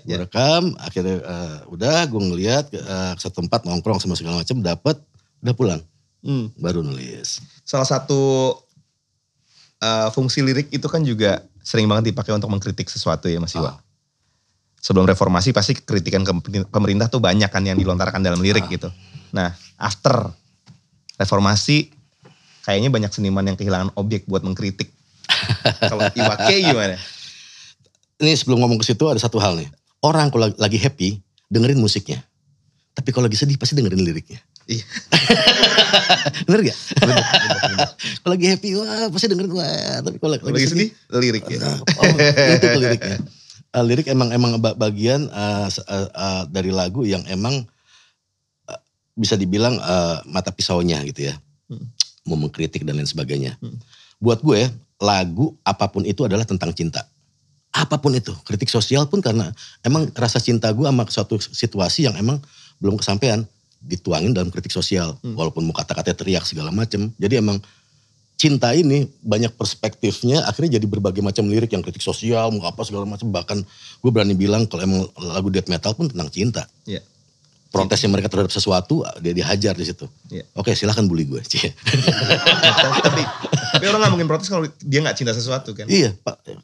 Gue rekam, akhirnya udah gue ngeliat satu tempat nongkrong sama segala macam, dapat, udah pulang, baru nulis. Salah satu fungsi lirik itu kan juga sering banget dipakai untuk mengkritik sesuatu ya Mas Iwa. Sebelum reformasi pasti kritikan pemerintah tuh banyak kan yang dilontarkan dalam lirik gitu. Nah, after reformasi kayaknya banyak seniman yang kehilangan objek buat mengkritik. Kalau Iwa K gimana? Ini sebelum ngomong ke situ ada satu hal nih. Orang kalau lagi happy dengerin musiknya. Tapi kalau lagi sedih pasti dengerin liriknya. Iya. Bener gak? Bener. Kalau lagi happy pasti dengerin tapi kalau lagi sedih lirik ya. Itu ke liriknya. Lirik emang bagian dari lagu yang emang bisa dibilang mata pisaunya gitu ya. Mau mengkritik dan lain sebagainya. Buat gue lagu apapun itu adalah tentang cinta. Apapun itu. Kritik sosial pun karena emang rasa cinta gue sama suatu situasi yang emang belum kesampaian. Dituangin dalam kritik sosial. Walaupun mau kata-kata teriak segala macam. Jadi emang cinta ini banyak perspektifnya akhirnya jadi berbagai macam lirik yang kritik sosial, mau apa segala macam. Bahkan gue berani bilang kalau emang lagu death metal pun tentang cinta. Iya. Protesnya mereka terhadap sesuatu dia dihajar di situ. Iya. Oke silahkan bully gue. tapi orang gak mungkin protes kalau dia gak cinta sesuatu kan. Iya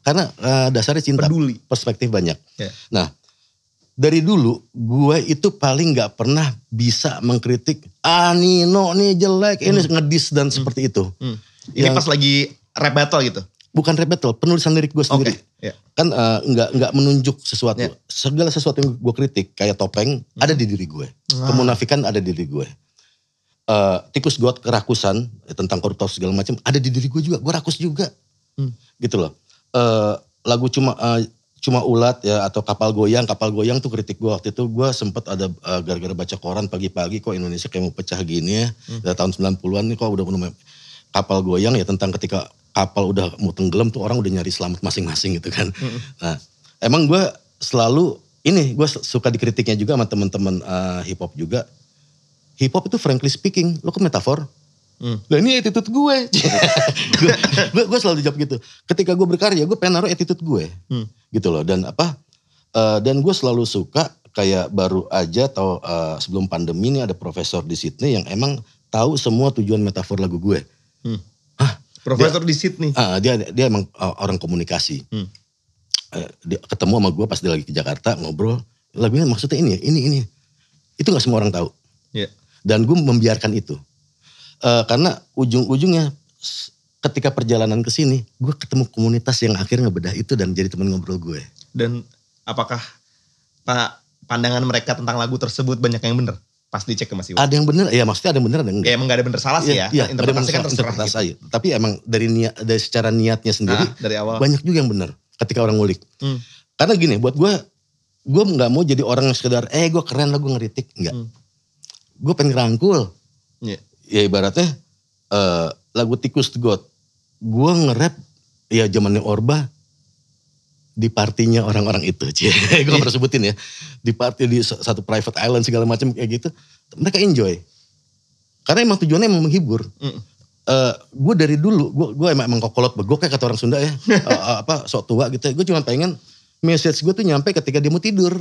karena dasarnya cinta. Peduli. Perspektif banyak. Yeah. Nah, dari dulu gue itu paling gak pernah bisa mengkritik, Nino nih jelek, ini ngedis dan seperti itu. Ini pas lagi rap battle gitu? Bukan rap battle, penulisan lirik gue sendiri. Okay. Yeah. Kan nggak menunjuk sesuatu. Yeah. Segala sesuatu yang gue kritik, kayak topeng, ada di diri gue. Kemunafikan ada di diri gue. Tikus got, kerakusan, tentang koruptor segala macam, ada di diri gue juga. Gue rakus juga. Gitu loh. Lagu cuma ulat ya, atau kapal goyang tuh kritik gue waktu itu. Gue sempet ada gara-gara baca koran pagi-pagi, kok Indonesia kayak mau pecah gini ya. Dari tahun 90-an nih kok udah kapal goyang ya, tentang ketika kapal udah mau tenggelam tuh orang udah nyari selamat masing-masing gitu kan. Nah, emang gue selalu gue suka dikritiknya juga sama teman-teman hip hop juga. Hip hop itu frankly speaking, lo ke metafor. Lah ini attitude gue. gue selalu jawab gitu. Ketika gue berkarya, gue pengen naruh attitude gue. Gitu loh. Dan dan gue selalu suka kayak baru aja atau sebelum pandemi ini ada profesor di Sydney yang emang tahu semua tujuan metafor lagu gue. Profesor di Sydney. Dia emang orang komunikasi. Dia ketemu sama gue pas dia lagi ke Jakarta ngobrol. Lagunya maksudnya ini ya, ini. Itu gak semua orang tahu. Yeah. Dan gue membiarkan itu. Karena ujung-ujungnya ketika perjalanan ke sini, gue ketemu komunitas yang akhirnya ngebedah itu dan jadi teman ngobrol gue. Dan apakah pandangan mereka tentang lagu tersebut banyak yang benar? Pas dicek ke Mas Iwan. Ada yang benar, ya maksudnya ada yang benar ada yang enggak. Ya emang gak ada benar salah sih ya. Iya, interpretasi kan terserah gitu. Tapi emang dari secara niatnya sendiri, dari awal. banyak juga yang benar ketika orang ngulik. Karena gini, buat gue gak mau jadi orang yang sekedar, gue keren lah gue ngeritik. Enggak. Gue pengen ngerangkul. Yeah. Ya ibaratnya lagu Tikus God. Gue nge-rap ya zamannya Orba. Di partinya orang-orang itu. Gue gak pernah sebutin ya. Di party di satu private island segala macam kayak gitu. Mereka enjoy. Karena emang tujuannya emang menghibur. Gue dari dulu, gue emang kokolot begok kayak kata orang Sunda ya. Sok tua gitu. Gue cuma pengen message gue tuh nyampe ketika dia mau tidur.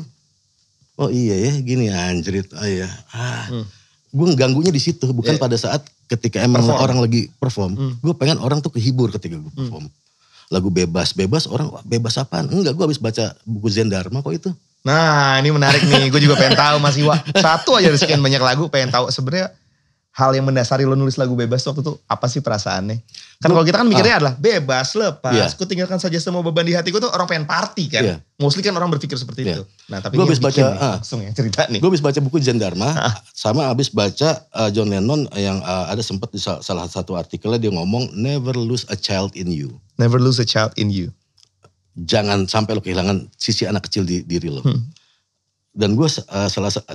Oh iya ya gini anjrit. Oh iya. Gue ganggunya di situ. Bukan pada saat ketika emang orang lagi perform. Gue pengen orang tuh kehibur ketika gue perform. Lagu bebas orang bebas apaan? Enggak, gue habis baca buku Zen Dharma kok itu. Nah ini menarik nih, gue juga pengen tahu Mas Iwa. Satu aja dari sekian banyak lagu, pengen tahu sebenarnya hal yang mendasari lo nulis lagu bebas waktu itu apa sih perasaannya? Kan kalau kita kan mikirnya adalah bebas, lepas, ku tinggalkan saja semua beban di hatiku tuh orang pengen party kan. Mostly kan orang berpikir seperti itu. Nah tapi gue habis baca langsung ya cerita nih. Gue habis baca buku Zen Dharma, sama habis baca John Lennon yang ada sempat di salah satu artikelnya dia ngomong never lose a child in you. Never lose a child in you. Jangan sampai lo kehilangan sisi anak kecil di diri lo. Dan gue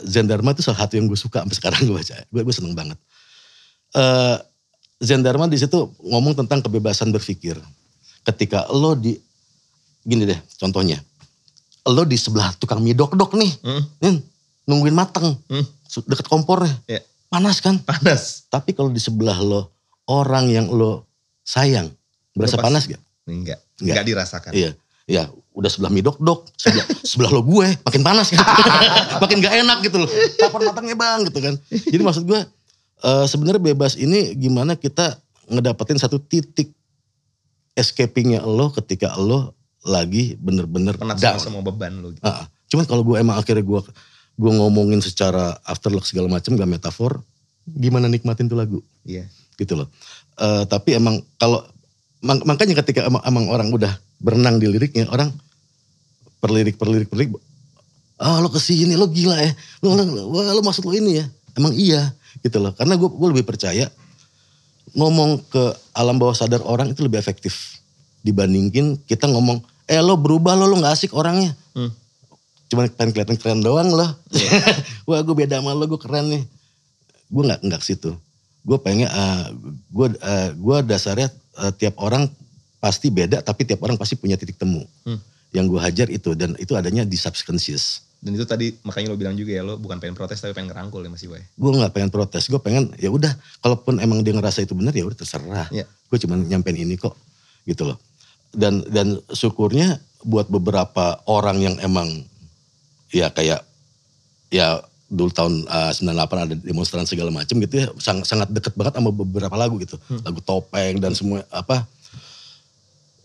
Zen Dharma itu salah satu yang gue suka sampai sekarang gue baca. Gue seneng banget. Zen Dharma di situ ngomong tentang kebebasan berpikir. Ketika lo gini deh contohnya. Lo di sebelah tukang mie dok-dok nih. Nungguin mateng. Deket kompornya. Yeah. Panas kan? Panas. Tapi kalau di sebelah lo orang yang lo sayang. Berasa panas gak? Enggak dirasakan. Iya, udah sebelah mie dok-dok, sebelah lo gue, makin panas kan. Makin gak enak gitu loh. Kapan matangnya bang gitu kan. Jadi maksud gue sebenarnya bebas ini gimana kita ngedapetin satu titik escapingnya lo ketika lo lagi bener-bener down. Semua beban lo gitu. Cuman kalau gue emang akhirnya gue ngomongin secara afterlook segala macam gak metafor, gimana nikmatin tuh lagu. Iya. Gitu loh. Tapi emang kalau makanya ketika emang orang udah berenang di liriknya, orang per lirik, lo kesini, lo gila ya, lo maksud lo ini ya, emang iya gitu loh. Karena gue lebih percaya ngomong ke alam bawah sadar orang itu lebih efektif dibandingin kita ngomong, lo berubah lo gak asik orangnya, cuma pengen kelihatan keren doang lo, wah gue beda sama lo, gue keren nih, gue nggak ke situ. Gue pengen, gue dasarnya tiap orang pasti beda, tapi tiap orang pasti punya titik temu. Yang gue hajar itu, dan itu adanya di subconscious. Dan itu tadi makanya lo bilang juga ya, lo bukan pengen protes tapi pengen ngerangkul ya Mas Iwa. Gue gak pengen protes, gue pengen ya udah, kalaupun emang dia ngerasa itu benar ya udah terserah. Gue cuma nyampein ini kok, gitu loh. Dan syukurnya buat beberapa orang yang emang ya kayak ya dulu tahun 98 ada demonstran segala macam gitu ya, sangat deket banget sama beberapa lagu gitu. Lagu Topeng dan semua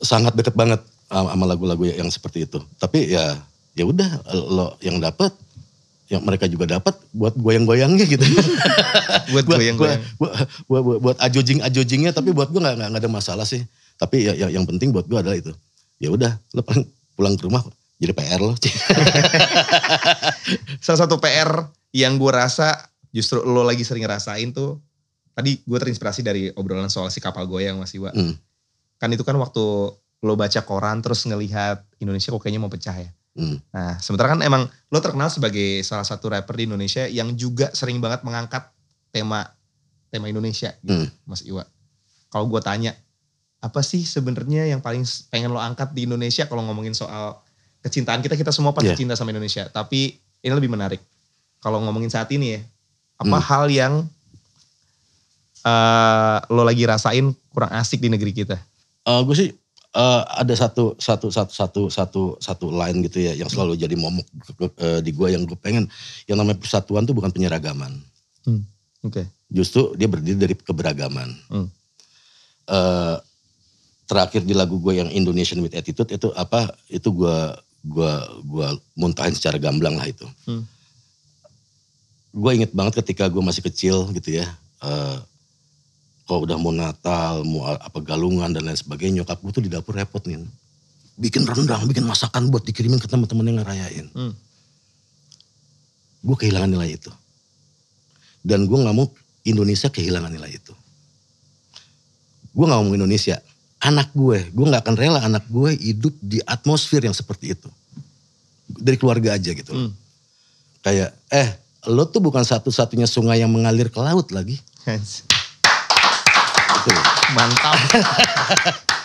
sangat deket banget. sama lagu-lagu yang seperti itu. Tapi ya udah lo yang dapat, yang mereka juga dapat buat goyang-goyangnya gitu. Buat goyang-goyang. Buat ajojingnya, tapi buat gue nggak ada masalah sih. Tapi ya yang penting buat gue adalah itu. Ya udah, lo pulang ke rumah jadi PR lo. Salah satu PR yang gue rasa justru lo lagi sering ngerasain tuh, tadi gue terinspirasi dari obrolan soal si kapal goyang Mas Iwa. Kan itu kan waktu lo baca koran terus ngelihat Indonesia kok kayaknya mau pecah ya. Nah sementara kan emang lo terkenal sebagai salah satu rapper di Indonesia yang juga sering banget mengangkat tema Indonesia gitu, Mas Iwa. Kalau gue tanya, apa sih sebenarnya yang paling pengen lo angkat di Indonesia kalau ngomongin soal kecintaan kita semua pasti cinta sama Indonesia. Tapi ini lebih menarik. Kalau ngomongin saat ini ya, apa hal yang lo lagi rasain kurang asik di negeri kita? Gue sih ada satu line gitu ya yang selalu jadi momok di gue, yang gue pengen, yang namanya persatuan tuh bukan penyeragaman. Oke. Justru dia berdiri dari keberagaman. Terakhir di lagu gue yang Indonesian with Attitude itu apa? Itu gue muntahin secara gamblang lah itu. Gue inget banget ketika gue masih kecil gitu ya. Kalau udah mau Natal, mau apa galungan dan lain sebagainya, nyokap gue tuh di dapur repot nih. Bikin rendang, bikin masakan buat dikirimin ke teman-teman yang ngerayain. Gue kehilangan nilai itu. Dan gue gak mau Indonesia kehilangan nilai itu. Gue gak mau Indonesia. Anak gue gak akan rela anak gue hidup di atmosfer yang seperti itu. Dari keluarga aja gitu loh. Kayak, lo tuh bukan satu-satunya sungai yang mengalir ke laut lagi. Gitu loh. Mantap.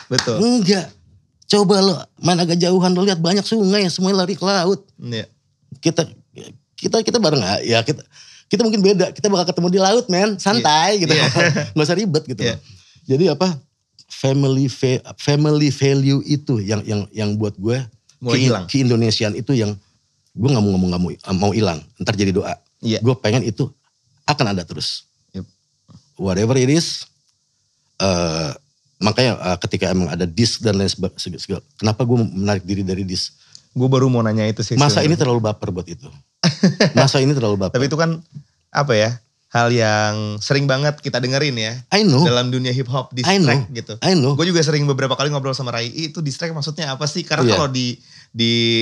Betul. Enggak. Coba lo main agak jauhan, lo lihat banyak sungai yang semuanya lari ke laut. Iya. Kita bareng ya, kita mungkin beda. Kita bakal ketemu di laut, men. Santai gitu. Gak usah ribet gitu. Jadi apa? Family value itu yang buat gue ke-Indonesian itu yang gue gak mau hilang. Ntar jadi doa. Gue pengen itu akan ada terus. Whatever it is. Makanya ketika emang ada diss dan lain sebagainya. Kenapa gue menarik diri dari diss? Gue baru mau nanya itu sih. Masa ini terlalu baper buat itu. Masa ini terlalu baper. Tapi itu kan apa ya? Hal yang sering banget kita dengerin ya. I know. Dalam dunia hip hop, diss track gitu. I know. Gue juga sering beberapa kali ngobrol sama Rai, itu diss track maksudnya apa sih? Karena kalau di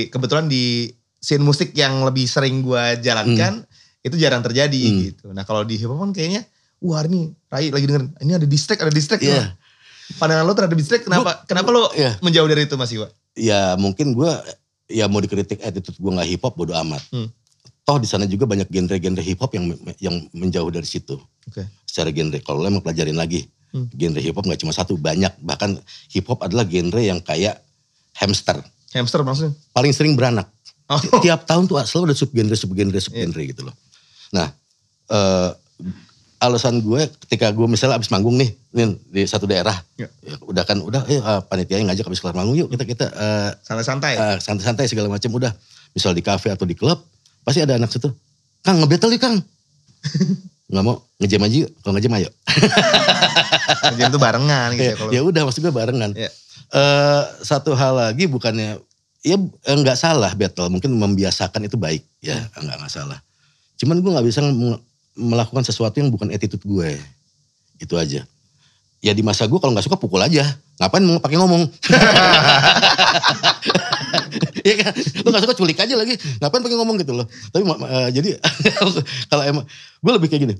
kebetulan di scene musik yang lebih sering gue jalankan, itu jarang terjadi gitu. Nah kalau di hip hop kan kayaknya, wah ini Rai lagi dengerin, ini ada diss track. Pandangan lo terhadap diss track, kenapa lo menjauh dari itu Mas Iwa? Ya mungkin gue, ya mau dikritik attitude gue gak hip hop, bodo amat. Toh di sana juga banyak genre-genre hip hop yang menjauh dari situ. Secara genre, kalau lo emang pelajarin lagi, genre hip hop gak cuma satu, banyak. Bahkan hip hop adalah genre yang kayak hamster. Hamster maksudnya? Paling sering beranak. Tiap tahun tuh selalu ada subgenre gitu loh. Nah, alasan gue ketika gue misalnya abis manggung nih di satu daerah, udah panitia ngajak abis kelar manggung, yuk kita santai-santai segala macam, udah misal di kafe atau di klub, pasti ada anak situ, Kang nge-battle yuk Kang. Nggak mau, ngejam aja yuk, kalau ngejam ayo. Ngejam tuh barengan gitu. Ya udah maksud gue barengan. Satu hal lagi bukannya, ya nggak salah battle, mungkin membiasakan itu baik, ya nggak salah. Cuman gue nggak bisa melakukan sesuatu yang bukan attitude gue, itu aja. Ya di masa gue kalau nggak suka pukul aja, ngapain mau pakai ngomong? Iya kan, lo nggak suka culik aja lagi, ngapain pakai ngomong gitu loh. Tapi jadi kalau emang gue lebih kayak gini,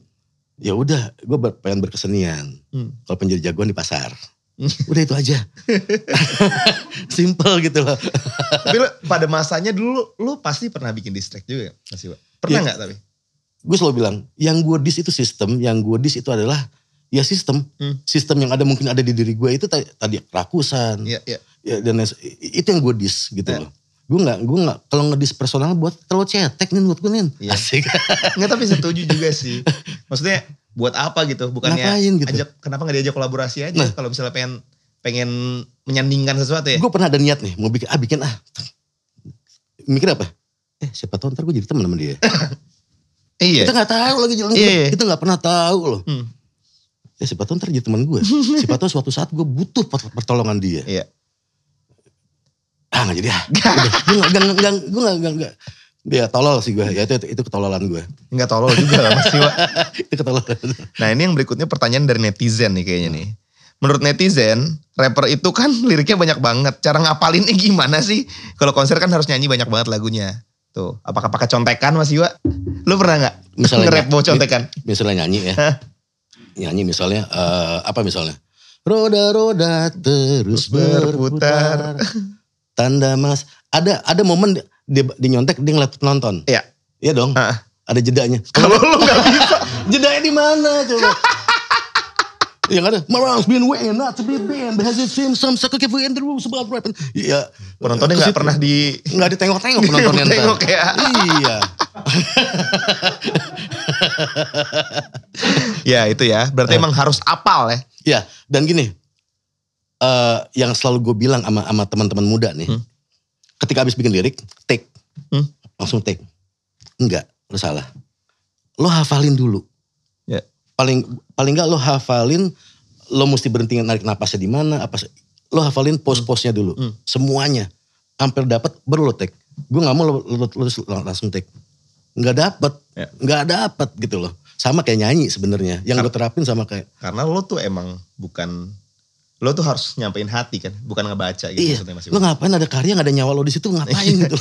ya udah gue pengen berkesenian. Kalau pengen jadi jagoan di pasar, udah itu aja. Simple gitu loh. Tapi lo, pada masanya dulu lo pasti pernah bikin diss track juga Mas Iwa? Pernah nggak tapi? Gue selalu bilang, yang gue diss itu sistem, yang gue diss itu adalah ya sistem. Sistem yang ada mungkin ada di diri gue itu tadi rakusan. Ya, dan itu yang gue diss gitu loh. Gue gak kalau ngediss personal buat terlalu cetek nih buat gue nih. Asik. Nggak, tapi setuju juga sih. Maksudnya buat apa gitu? Bukannya gitu? Kenapa gak diajak kolaborasi aja kalau misalnya pengen menyandingkan sesuatu ya? Gue pernah ada niat nih mau bikin mikir apa? Siapa tahu ntar gue jadi teman sama dia. Iya. Kita gak tahu lagi jalan. Kita gak pernah tahu loh. Ya siapa tahu ntar jadi teman gue. Siapa tahu suatu saat gue butuh pertolongan dia. Iya. nggak jadi ah. Gue nggak. Ya tolol sih gue, ya itu ketololan gue. Enggak tolol juga lah Mas Siwa. Itu ketololan. Nah ini yang berikutnya pertanyaan dari netizen nih kayaknya nih. Menurut netizen, rapper itu kan liriknya banyak banget. Cara ngapalinnya gimana sih? Kalau konser kan harus nyanyi banyak banget lagunya. Tuh, apakah pakai contekan Mas Siwa? Lu pernah gak nge-rap bawa contekan? Misalnya nyanyi ya. Nyanyi misalnya, apa misalnya? Roda-roda terus berputar. Tanda mas. Ada momen dia nyontek, dia ngeliat penonton. Iya. Iya dong. Ada jedanya. Kalau lu gak bisa. Jedanya di mana coba? Yang ada, Marang's been waiting not to be banned, but has it seemed some sucker give in the rules about rapping. Iya. Penontonnya gak pernah Gak ditengok-tengok penontonnya. Tengok ya. Iya. Ya itu ya, berarti emang harus apal ya. Ya, dan gini, yang selalu gue bilang sama teman-teman muda nih, ketika habis bikin lirik, take, langsung take. Enggak, lo salah. Lo hafalin dulu. Ya. Paling enggak lo hafalin, lo mesti berhenti narik napasnya di mana, lo hafalin pos-posnya dulu, semuanya, hampir dapat baru lo take. Gue nggak mau lo langsung take, nggak dapet gitu loh. Sama kayak nyanyi sebenarnya, yang gue terapin sama kayak. Karena lo tuh emang bukan, lo tuh harus nyampein hati kan, bukan ngebaca gitu. Iya, lo ngapain ada karya gak ada nyawa lo di situ ngapain gitu.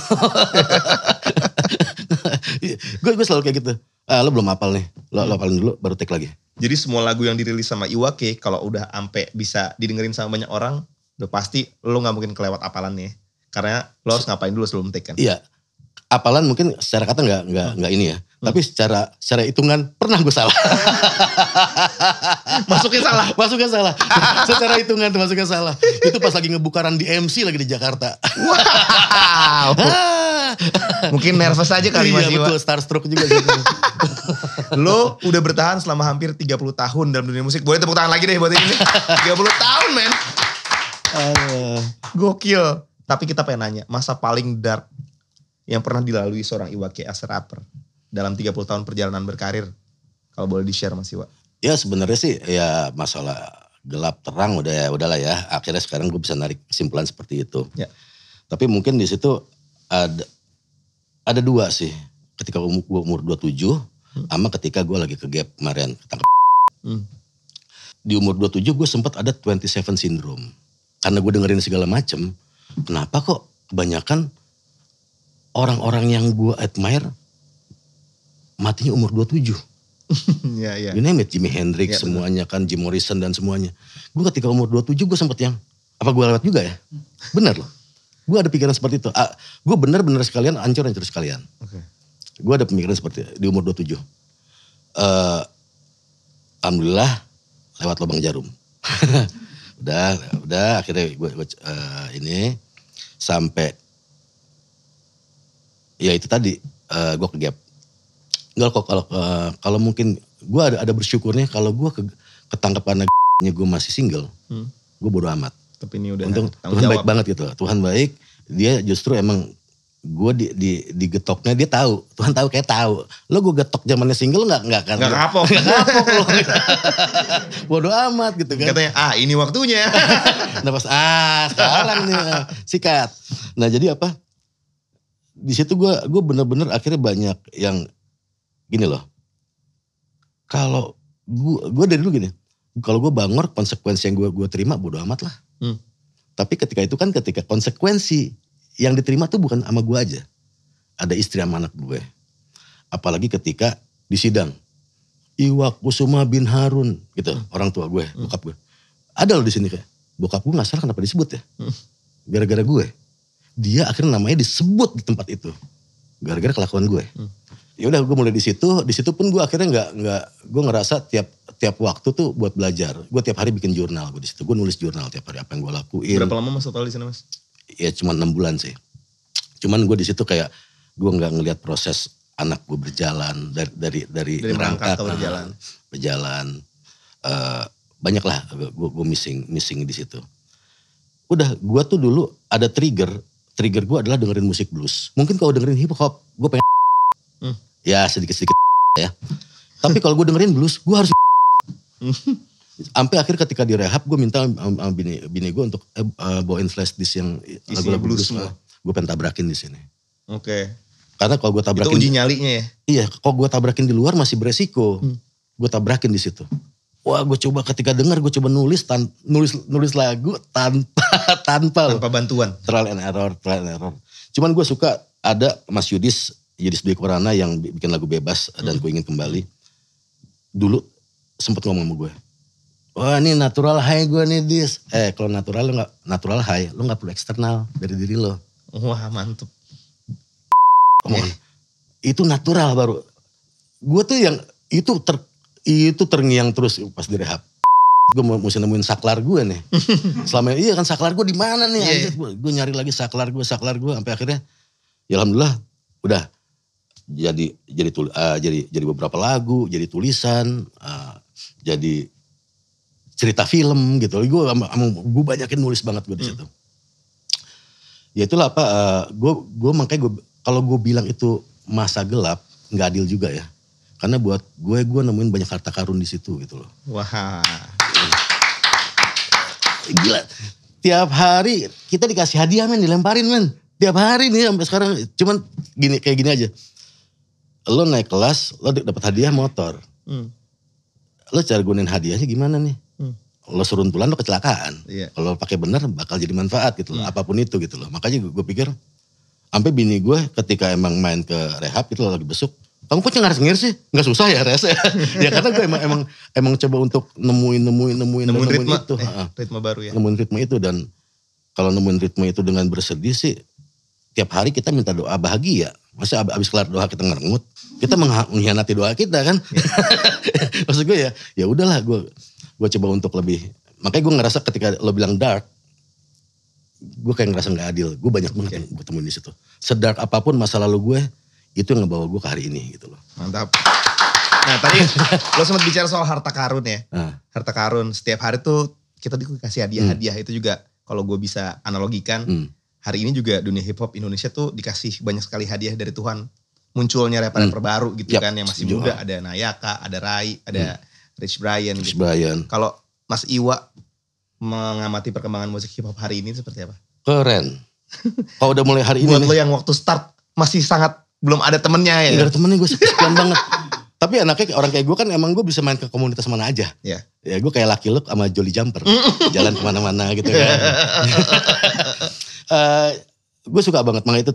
Gue selalu kayak gitu. Lo belum hafal nih, lo hafalin dulu baru take lagi. Jadi semua lagu yang dirilis sama Iwake kalau udah ampe bisa didengerin sama banyak orang, udah pasti lo gak mungkin kelewat apalannya. Karena lo harus ngapain dulu sebelum take kan. Iya, apalan mungkin secara kata nggak ini ya. Tapi secara hitungan pernah gue salah. Masuknya salah. Secara hitungan tuh masuknya salah. Itu pas lagi ngebukaran di MC lagi di Jakarta. Wow. Mungkin nervous aja kali Mas Iwa. Iya betul, starstruck juga sih. Lo udah bertahan selama hampir 30 tahun dalam dunia musik. Boleh tepuk tangan lagi deh buat ini. 30 tahun men. Gokil. Tapi kita pengen nanya, masa paling dark yang pernah dilalui seorang Iwake as a rapper dalam 30 tahun perjalanan berkarir, kalau boleh di-share Mas Iwa? Ya sebenarnya sih ya masalah gelap terang udahlah ya. Akhirnya sekarang gue bisa narik kesimpulan seperti itu. Ya. Tapi mungkin di situ ada dua sih. Ketika gue umur 27 sama ketika gue lagi ke gap kemarin ketangkep. Di umur 27 gue sempat ada 27 syndrome. Karena gue dengerin segala macem. Kenapa kok kebanyakan orang-orang yang gue admire matinya umur 27. Ya. You name it, Jimi Hendrix ya, semuanya kan, Jim Morrison dan semuanya. Gue ketika umur 27 gue sempet yang, apa gue lewat juga ya? Bener loh. Gue ada pikiran seperti itu. Gue bener-bener sekalian, hancur sekalian. Okay. Gue ada pemikiran seperti itu, di umur 27. Alhamdulillah lewat lubang jarum. udah akhirnya gue ini sampai ya itu tadi gue ke gap. Enggak kok kalau mungkin gue ada bersyukurnya kalau gue ketangkep karena gue masih single, gue bodo amat. Tapi ini udah untung Tuhan baik banget gitu. Tuhan baik, dia justru emang gue di getoknya dia tahu. Tuhan tahu kayak tahu. Lo gue getok zamannya single nggak kapok. Bodo amat gitu kan. Katanya ini waktunya. Nah pas sekarang nih sikat. Nah jadi apa? Di situ gue bener-bener akhirnya banyak yang gini loh. Kalau gue dari dulu gini. Kalau gue bangor konsekuensi yang gue terima bodo amat lah. Tapi ketika itu kan ketika konsekuensi yang diterima tuh bukan sama gue aja. Ada istri sama anak gue. Apalagi ketika di sidang. Iwa Kusuma bin Harun gitu. Orang tua gue, bokap gue. Ada loh di sini kayak. Bokap gue gak salah kenapa disebut ya. Gara-gara gue. Dia akhirnya namanya disebut di tempat itu. Gara-gara kelakuan gue. Ya udah gue mulai di situ pun gue akhirnya nggak gue ngerasa tiap waktu tuh buat belajar. Gue tiap hari bikin jurnal gue di situ. Gue nulis jurnal tiap hari apa yang gue lakuin. Berapa lama Mas total di sana Mas? Ya cuma 6 bulan sih. Cuman gue di situ kayak gue nggak ngelihat proses anak gue berjalan dari merangkak ke berjalan. Banyak lah gue missing di situ. Udah gue tuh dulu ada trigger gue adalah dengerin musik blues. Mungkin kalau dengerin hip hop gue pengen ya sedikit ya. Tapi kalau gue dengerin blues gue harus Sampai akhir ketika di rehab gue minta sama bini gue untuk bawain flash disk yang Isinya lagu-lagu blues blues. semua. Gue pengen tabrakin di sini. Oke. Karena kalau gue Itu tabrakin, uji nyalinya ya? iya, kalau gue tabrakin di luar masih beresiko. Gue tabrakin di situ. Wah, gue coba ketika dengar, gue coba nulis lagu tanpa bantuan. trial and error. Cuman gue suka ada Mas Yudis Dwi Korana yang bikin lagu Bebas dan Ku Ingin Kembali. Dulu sempet ngomong sama gue, wah ini natural high gue nih Dis. Kalau natural high, lo gak perlu eksternal dari diri lo. Wah mantep. Itu natural baru. Gue tuh yang itu terngiang terus pas di rehab. Gue mesti nemuin saklar gue nih. Selama iya kan saklar gue di mana nih? Gue nyari lagi saklar gue sampai akhirnya ya alhamdulillah udah jadi beberapa lagu, jadi tulisan, jadi cerita film gitu. Gue banyakin nulis banget gue di situ. Ya itulah apa gue makanya kalau gue bilang itu masa gelap nggak adil juga ya. Karena buat gue nemuin banyak harta karun di situ gitu loh. Wah. Gila. Tiap hari kita dikasih hadiah men, dilemparin men. Tiap hari nih sampai sekarang. Cuman kayak gini aja. Lo naik kelas, lo dapat hadiah motor. Lo cara gunain hadiahnya gimana nih? Lo seruntulan lo kecelakaan. Iya. Kalau pakai benar bakal jadi manfaat gitu loh. Apapun itu gitu loh. Makanya gue pikir sampai bini gue ketika emang main ke rehab itu lagi besuk. Kamu kok cengar-cengir sih? Nggak susah ya res ya? Ya karena gue emang coba untuk nemuin ritme itu. Ritme baru ya? Nemuin ritme itu dan kalau nemuin ritme itu dengan bersedih sih, tiap hari kita minta doa bahagia. Masa abis kelar doa kita ngerengut, kita mengkhianati doa kita kan? Maksud gue ya udahlah gue coba untuk lebih. Makanya gue ngerasa ketika lo bilang dark, gue kayak ngerasa nggak adil. Gue banyak banget yang gue temuin di situ. Sedark apapun masa lalu gue, itu yang ngebawa gue ke hari ini gitu loh. Mantap. Nah tadi lo sempat bicara soal harta karun ya. Harta karun setiap hari tuh kita dikasih hadiah-hadiah itu juga kalau gue bisa analogikan. Hari ini juga dunia hip hop Indonesia tuh dikasih banyak sekali hadiah dari Tuhan. Munculnya rapper baru gitu kan yang masih muda. Ada Nayaka, ada Rai, ada Rich Brian. Kalau Mas Iwa mengamati perkembangan musik hip hop hari ini seperti apa? Keren. Kalau udah mulai hari ini. Buat lo yang waktu start masih sangat belum ada temennya ya? Gak ada temennya, gue sekian banget. Tapi anaknya orang kayak gue kan emang gue bisa main ke komunitas mana aja. Ya gue kayak Lucky Luke sama Jolly Jumper. Jalan kemana-mana gitu kan. Gue suka banget. Makanya itu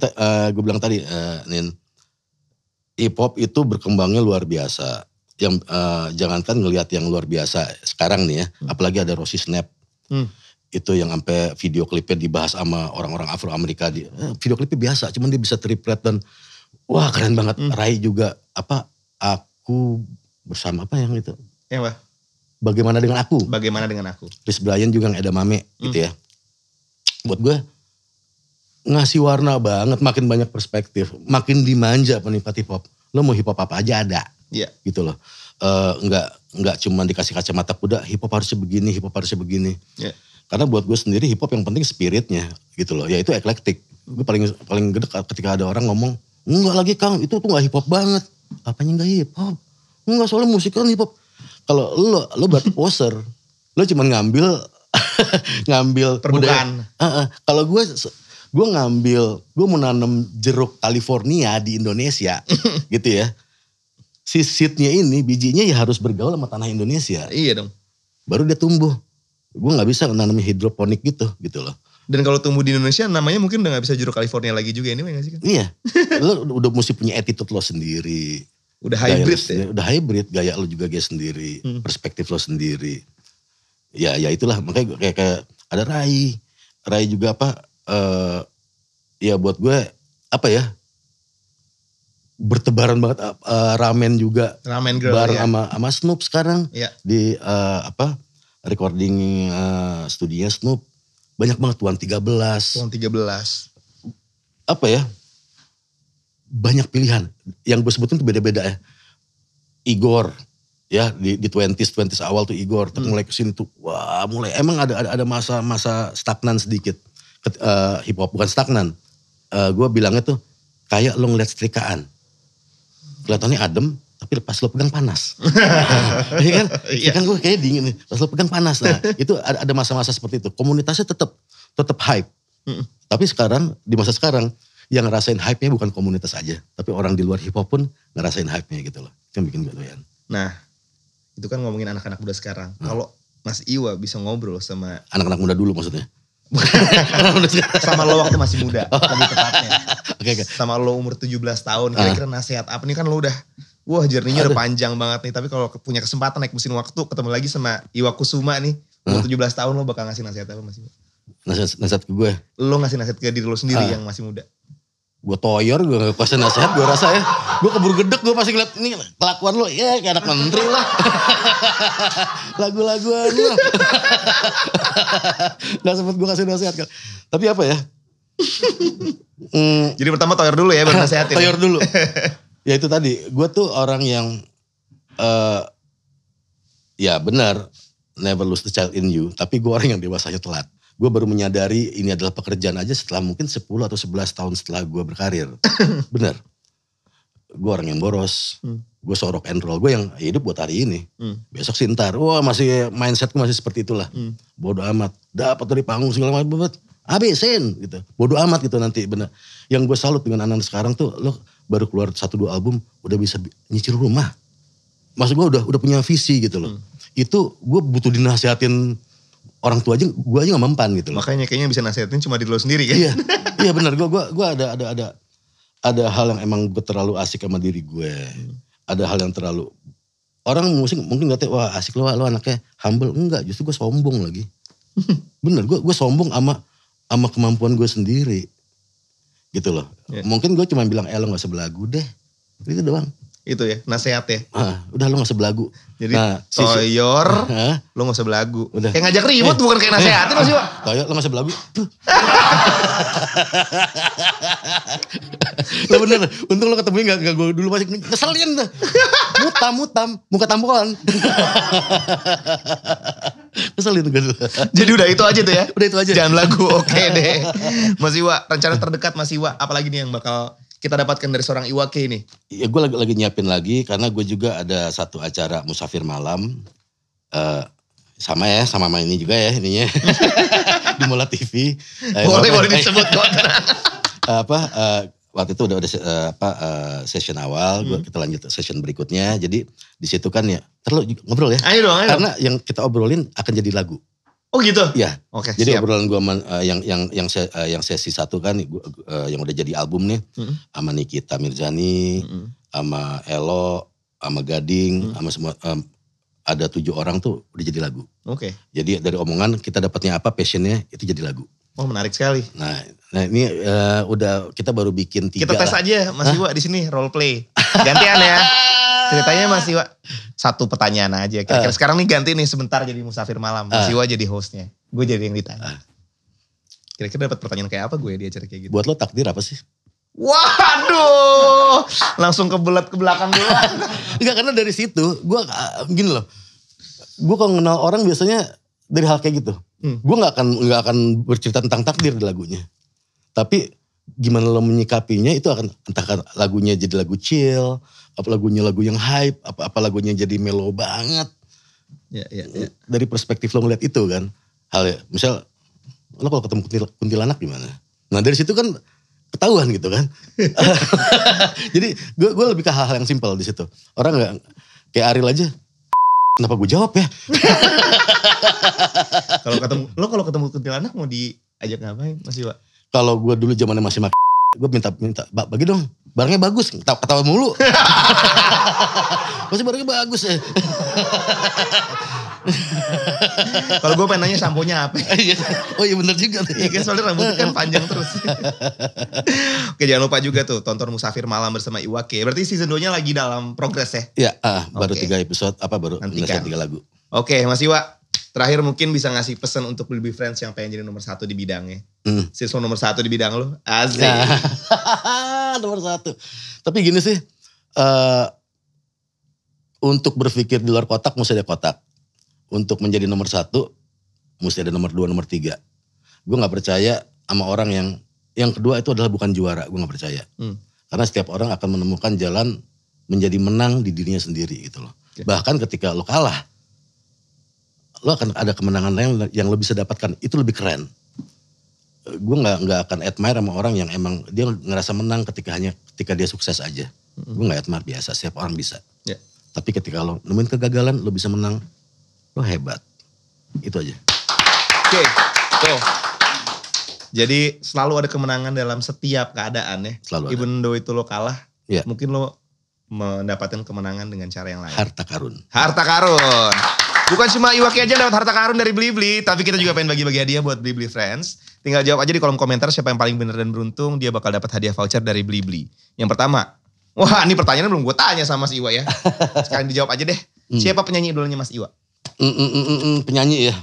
gue bilang tadi, Nin. Hip hop itu berkembangnya luar biasa. Yang jangankan ngelihat yang luar biasa sekarang nih ya. Apalagi ada Rossi Snap. Itu yang sampai video klipnya dibahas sama orang-orang Afro Amerika. Video klipnya biasa, cuman dia bisa triplet dan wah keren banget. Rai juga aku bersama apa yang itu? Yang apa? Bagaimana dengan aku? Bagaimana dengan aku? Chris Brian juga yang edamame gitu ya. Buat gue ngasih warna banget, makin banyak perspektif, makin dimanja penikmat hip hop. Lo mau hip hop apa aja ada. Iya. Gitu loh. Enggak cuma dikasih kacamata kuda, hip hop harusnya begini, hip hop harusnya begini. Iya. Karena buat gue sendiri hip hop yang penting spiritnya gitu loh. Ya itu eklektik. Gue paling gede ketika ada orang ngomong, enggak lagi Kang, itu tuh gak hip hop banget. Apanya gak hip hop? Enggak, soalnya musik kan hip hop. Kalau lo berarti poser. Lo cuma ngambil permukaan. Kalau gue mau nanam jeruk California di Indonesia gitu ya. Si seednya ini, bijinya ya harus bergaul sama tanah Indonesia. Iya dong. Baru dia tumbuh. Gue gak bisa nanam hidroponik gitu loh. Dan kalau tumbuh di Indonesia namanya mungkin udah gak bisa jeruk California lagi juga ini gak sih kan? Iya. Lo udah mesti punya attitude lo sendiri. Udah hybrid ya? Udah hybrid, gaya lo juga gaya sendiri. Perspektif lo sendiri. Ya itulah, makanya kayak ada Rai. Rai juga apa, ya buat gue apa ya, bertebaran banget ramen juga. Ramen girl bareng ya. sama Snoop sekarang. Ya. Di recording studinya Snoop. Banyak banget Tuan 13. Tuan 13. Apa ya, banyak pilihan. Yang gue sebutin tuh beda-beda ya. Igor, ya di 20s awal tuh Igor. Tapi mulai kesini tuh, wah mulai. Emang ada masa stagnan sedikit. Hip hop bukan stagnan. Gue bilangnya tuh, kayak lo ngeliat setrikaan. Kelihatannya adem, tapi pas lo pegang panas. Iya kan? Iya kan gue kayak dingin nih, pas lo pegang panas. Nah itu ada masa-masa seperti itu. Komunitasnya tetap hype. Tapi sekarang, di masa sekarang, yang ngerasain hype-nya bukan komunitas aja. Tapi orang di luar hip hop pun ngerasain hype-nya gitu loh. Itu yang bikin gue doyan. Nah, itu kan ngomongin anak-anak muda sekarang. Kalau Mas Iwa bisa ngobrol sama... Anak-anak muda dulu maksudnya? Sama lo waktu masih muda, lebih tepatnya. Oke. Sama lo umur 17 tahun, kira-kira nasihat apa nih kan lo udah... Wah journey-nya udah panjang banget nih. Tapi kalau punya kesempatan naik mesin waktu, ketemu lagi sama Iwa Kusuma nih. Umur 17 tahun lo bakal ngasih nasihat apa Mas Iwa? Nasihat ke gue? Lo ngasih nasihat ke diri lo sendiri yang masih muda. Gue toyor, gue gak kasih nasihat, gue rasa ya. Gue keburu gedek, gue pasti ngeliat ini kelakuan lo, ya kayak anak menteri lah. Lagu-laguan lo. Gak sempet gue kasih nasihat. Tapi apa ya? Jadi pertama toyor dulu ya, baru nasihatin. Toyor dulu. Ya itu tadi, gue tuh orang yang, ya benar, never lose the child in you. Tapi gue orang yang dewasanya telat. Gue baru menyadari ini adalah pekerjaan aja setelah mungkin 10 atau 11 tahun setelah gue berkarir. Bener. Gue orang yang boros. Gue so rock and roll. Gue yang hidup buat hari ini. Besok sih ntar. Wah masih mindsetku masih seperti itulah. Bodoh amat. Dapat dari panggung segala macam. Habisin gitu. Bodoh amat gitu nanti bener. Yang gue salut dengan anak sekarang tuh. Lo baru keluar 1-2 album. Udah bisa nyicil rumah. Maksud gue udah punya visi gitu loh. Itu gue butuh dinasihatin orang tua aja, gue aja gak mempan gitu loh. Makanya kayaknya bisa nasihatin cuma diri lo sendiri kan? Iya benar. Gue ada hal yang emang gue terlalu asik sama diri gue. Ada hal yang terlalu, orang musik mungkin nggak tahu, wah asik lo anaknya humble. Enggak, justru gue sombong lagi. Bener, gue sombong sama kemampuan gue sendiri. Gitu loh. Mungkin gue cuma bilang, lo gak usah belagu deh. Itu doang. Itu ya, nasihat ya. Udah lo gak usah belagu. Jadi toyor, lo gak usah belagu. Udah. Kayak ngajak ribut bukan kayak nasihatin Mas Iwa. Toyor, lo gak usah belagu. Lo bener, untung lo ketemunya gak gue dulu masih ngeselin dah. Mutam, muka tampolan. Ngeselin gue dulu. Jadi udah itu aja tuh ya? Udah itu aja. Jangan belagu, oke deh. Mas Iwa, rencana terdekat Mas Iwa, apalagi nih yang bakal kita dapatkan dari seorang Iwake ini? Ya gue lagi nyiapin lagi karena gue juga ada satu acara Musafir Malam. Sama ini juga ya ininya. Di Mola TV. Boleh disebut kok. Waktu itu udah ada session awal, kita lanjut session berikutnya. Jadi di situ kan ya, terlalu ngobrol ya. Ayo dong. Karena yang kita obrolin akan jadi lagu. Oh gitu? Iya. Oke, jadi siap. obrolan gue yang sesi 1 kan, yang udah jadi album nih, sama Nikita Mirzani, sama Elo, sama Gading, sama semua, ada 7 orang tuh udah jadi lagu. Oke. Jadi dari omongan kita dapatnya apa, passionnya itu jadi lagu. Oh menarik sekali. Nah ini udah kita baru bikin 3 kita tes lah. aja Mas Iwa di sini role play. Gantian ya. Ceritanya Mas Iwa, 1 pertanyaan aja. Kira-kira sekarang nih ganti nih sebentar jadi Musafir Malam. Mas Iwa jadi hostnya. Gue jadi yang ditanya. Kira-kira dapat pertanyaan kayak apa gue di acara kayak gitu? Buat lo takdir apa sih? Waduh, langsung kebelat ke belakang dulu. Enggak, karena dari situ gue gini loh. Gue kalau kenal orang biasanya dari hal kayak gitu. Gue nggak akan bercerita tentang takdir di lagunya. Tapi gimana lo menyikapinya itu akan entah lagunya jadi lagu chill, apa lagunya lagu yang hype, apa lagunya jadi mellow banget. Ya. Dari perspektif lo ngeliat itu kan. Misal lo kalau ketemu kuntilanak gimana? Nah dari situ kan ketahuan gitu kan. Jadi gue lebih ke hal-hal yang simpel di situ. Orang nggak kayak Ariel aja. Kenapa gue jawab ya? Kalau ketemu kuntilanak mau diajak ngapain Mas Iwa? Kalau gue dulu zamannya masih gue minta bagi dong. Barangnya bagus, ketawa mulu. Masih barangnya bagus ya. Kalau gue pengen nanya samponya apa? Oh iya bener juga. Iya kan soalnya rambutnya kan panjang terus. Oke jangan lupa juga tuh tonton Musafir Malam bersama Iwake. Berarti season 2-nya lagi dalam progres ya? Iya, baru 3 episode, baru menyelesaikan 3 lagu. Oke Mas Iwa, terakhir mungkin bisa ngasih pesan untuk Bilby Friends yang pengen jadi nomor 1 di bidangnya. Siswa nomor 1 di bidang lo, asik. Nomor 1. Tapi gini sih, untuk berpikir di luar kotak mesti ada kotak. Untuk menjadi nomor 1, mesti ada nomor 2, nomor 3. Gue gak percaya sama orang yang kedua itu adalah bukan juara, gue gak percaya. Karena setiap orang akan menemukan jalan menjadi menang di dirinya sendiri gitu loh. Bahkan ketika lo kalah, lo akan ada kemenangan lain yang lo bisa dapatkan, itu lebih keren. Gue nggak akan admire sama orang yang emang dia ngerasa menang ketika dia sukses aja. Gue nggak admire, biasa, setiap orang bisa. Yeah. Tapi ketika lo nemuin kegagalan, lo bisa menang, lo hebat. Itu aja. Oke, tuh. Jadi selalu ada kemenangan dalam setiap keadaan ya. Selalu ada. Even though itu lo kalah, Ya. mungkin lo mendapatkan kemenangan dengan cara yang lain. Harta karun. Harta karun. Bukan cuma Iwaki aja dapat harta karun dari Blibli, tapi kita juga pengen bagi-bagi hadiah buat Blibli Friends. Tinggal jawab aja di kolom komentar siapa yang paling benar dan beruntung, dia bakal dapat hadiah voucher dari Blibli. Yang pertama, wah ini pertanyaannya belum gue tanya sama Mas Iwa ya. Sekarang dijawab aja deh. Siapa penyanyi idolanya Mas Iwa? Penyanyi ya?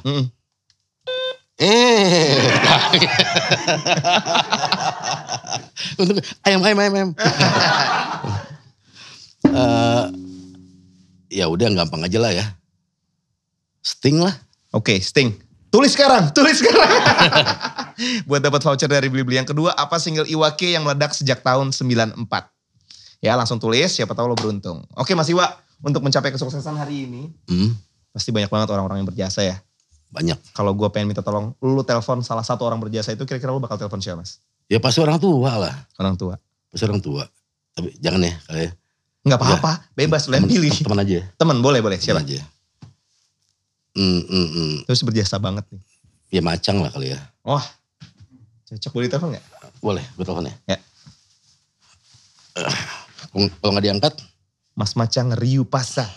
Untuk ayam. Ya udah gampang aja lah ya. Sting lah. Oke, Sting. Tulis sekarang. Buat dapat voucher dari Blibli. Yang kedua, apa single Iwake yang meledak sejak tahun 94? Ya langsung tulis, siapa tahu lo beruntung. Oke Mas Iwa, untuk mencapai kesuksesan hari ini, pasti banyak banget orang-orang yang berjasa ya. Banyak. Kalau gue pengen minta tolong, lu telepon salah satu orang berjasa itu, kira-kira lu bakal telepon siapa Mas? Ya pasti orang tua lah. Orang tua. Pasti orang tua. Tapi jangan ya kali ya. Enggak apa-apa, bebas lu yang pilih. Teman aja. Temen, boleh. Siapa? Teman aja. Terus berjasa banget nih. Ya Macang lah kali ya. Wah, cocok, boleh telepon gak? Boleh, gue telepon ya. Ya. Kalau gak diangkat. Mas Macang Riu Pasa.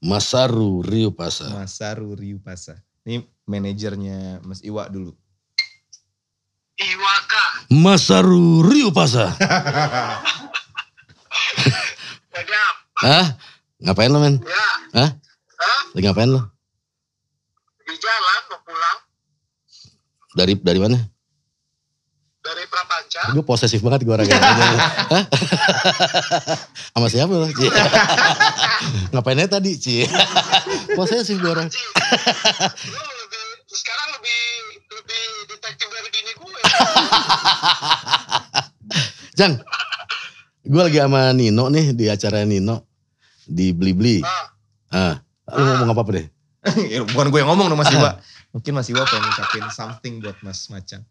Masaru Riu Pasa. Ini manajernya Mas Iwa dulu. Iwaka. Masaru Riu Pasa. Padam. Hah? Ngapain lo men? Ya. Hah? Lagi ngapain lo? Di jalan mau pulang Dari mana? dari Prapanca. Gue posesif banget gue orangnya. Hah? Sama siapa lo? Ci? Ngapainnya tadi Ci? Posesif gue orang. Lu sekarang lebih detektif dari bini gue. Jang, gue lagi sama Nino nih di acara Nino di Blibli. Lu ngomong apa deh? Ya, bukan gue yang ngomong dong Mas Iwa. Mungkin Mas Iwa pengen ngucapin something buat Mas Macang.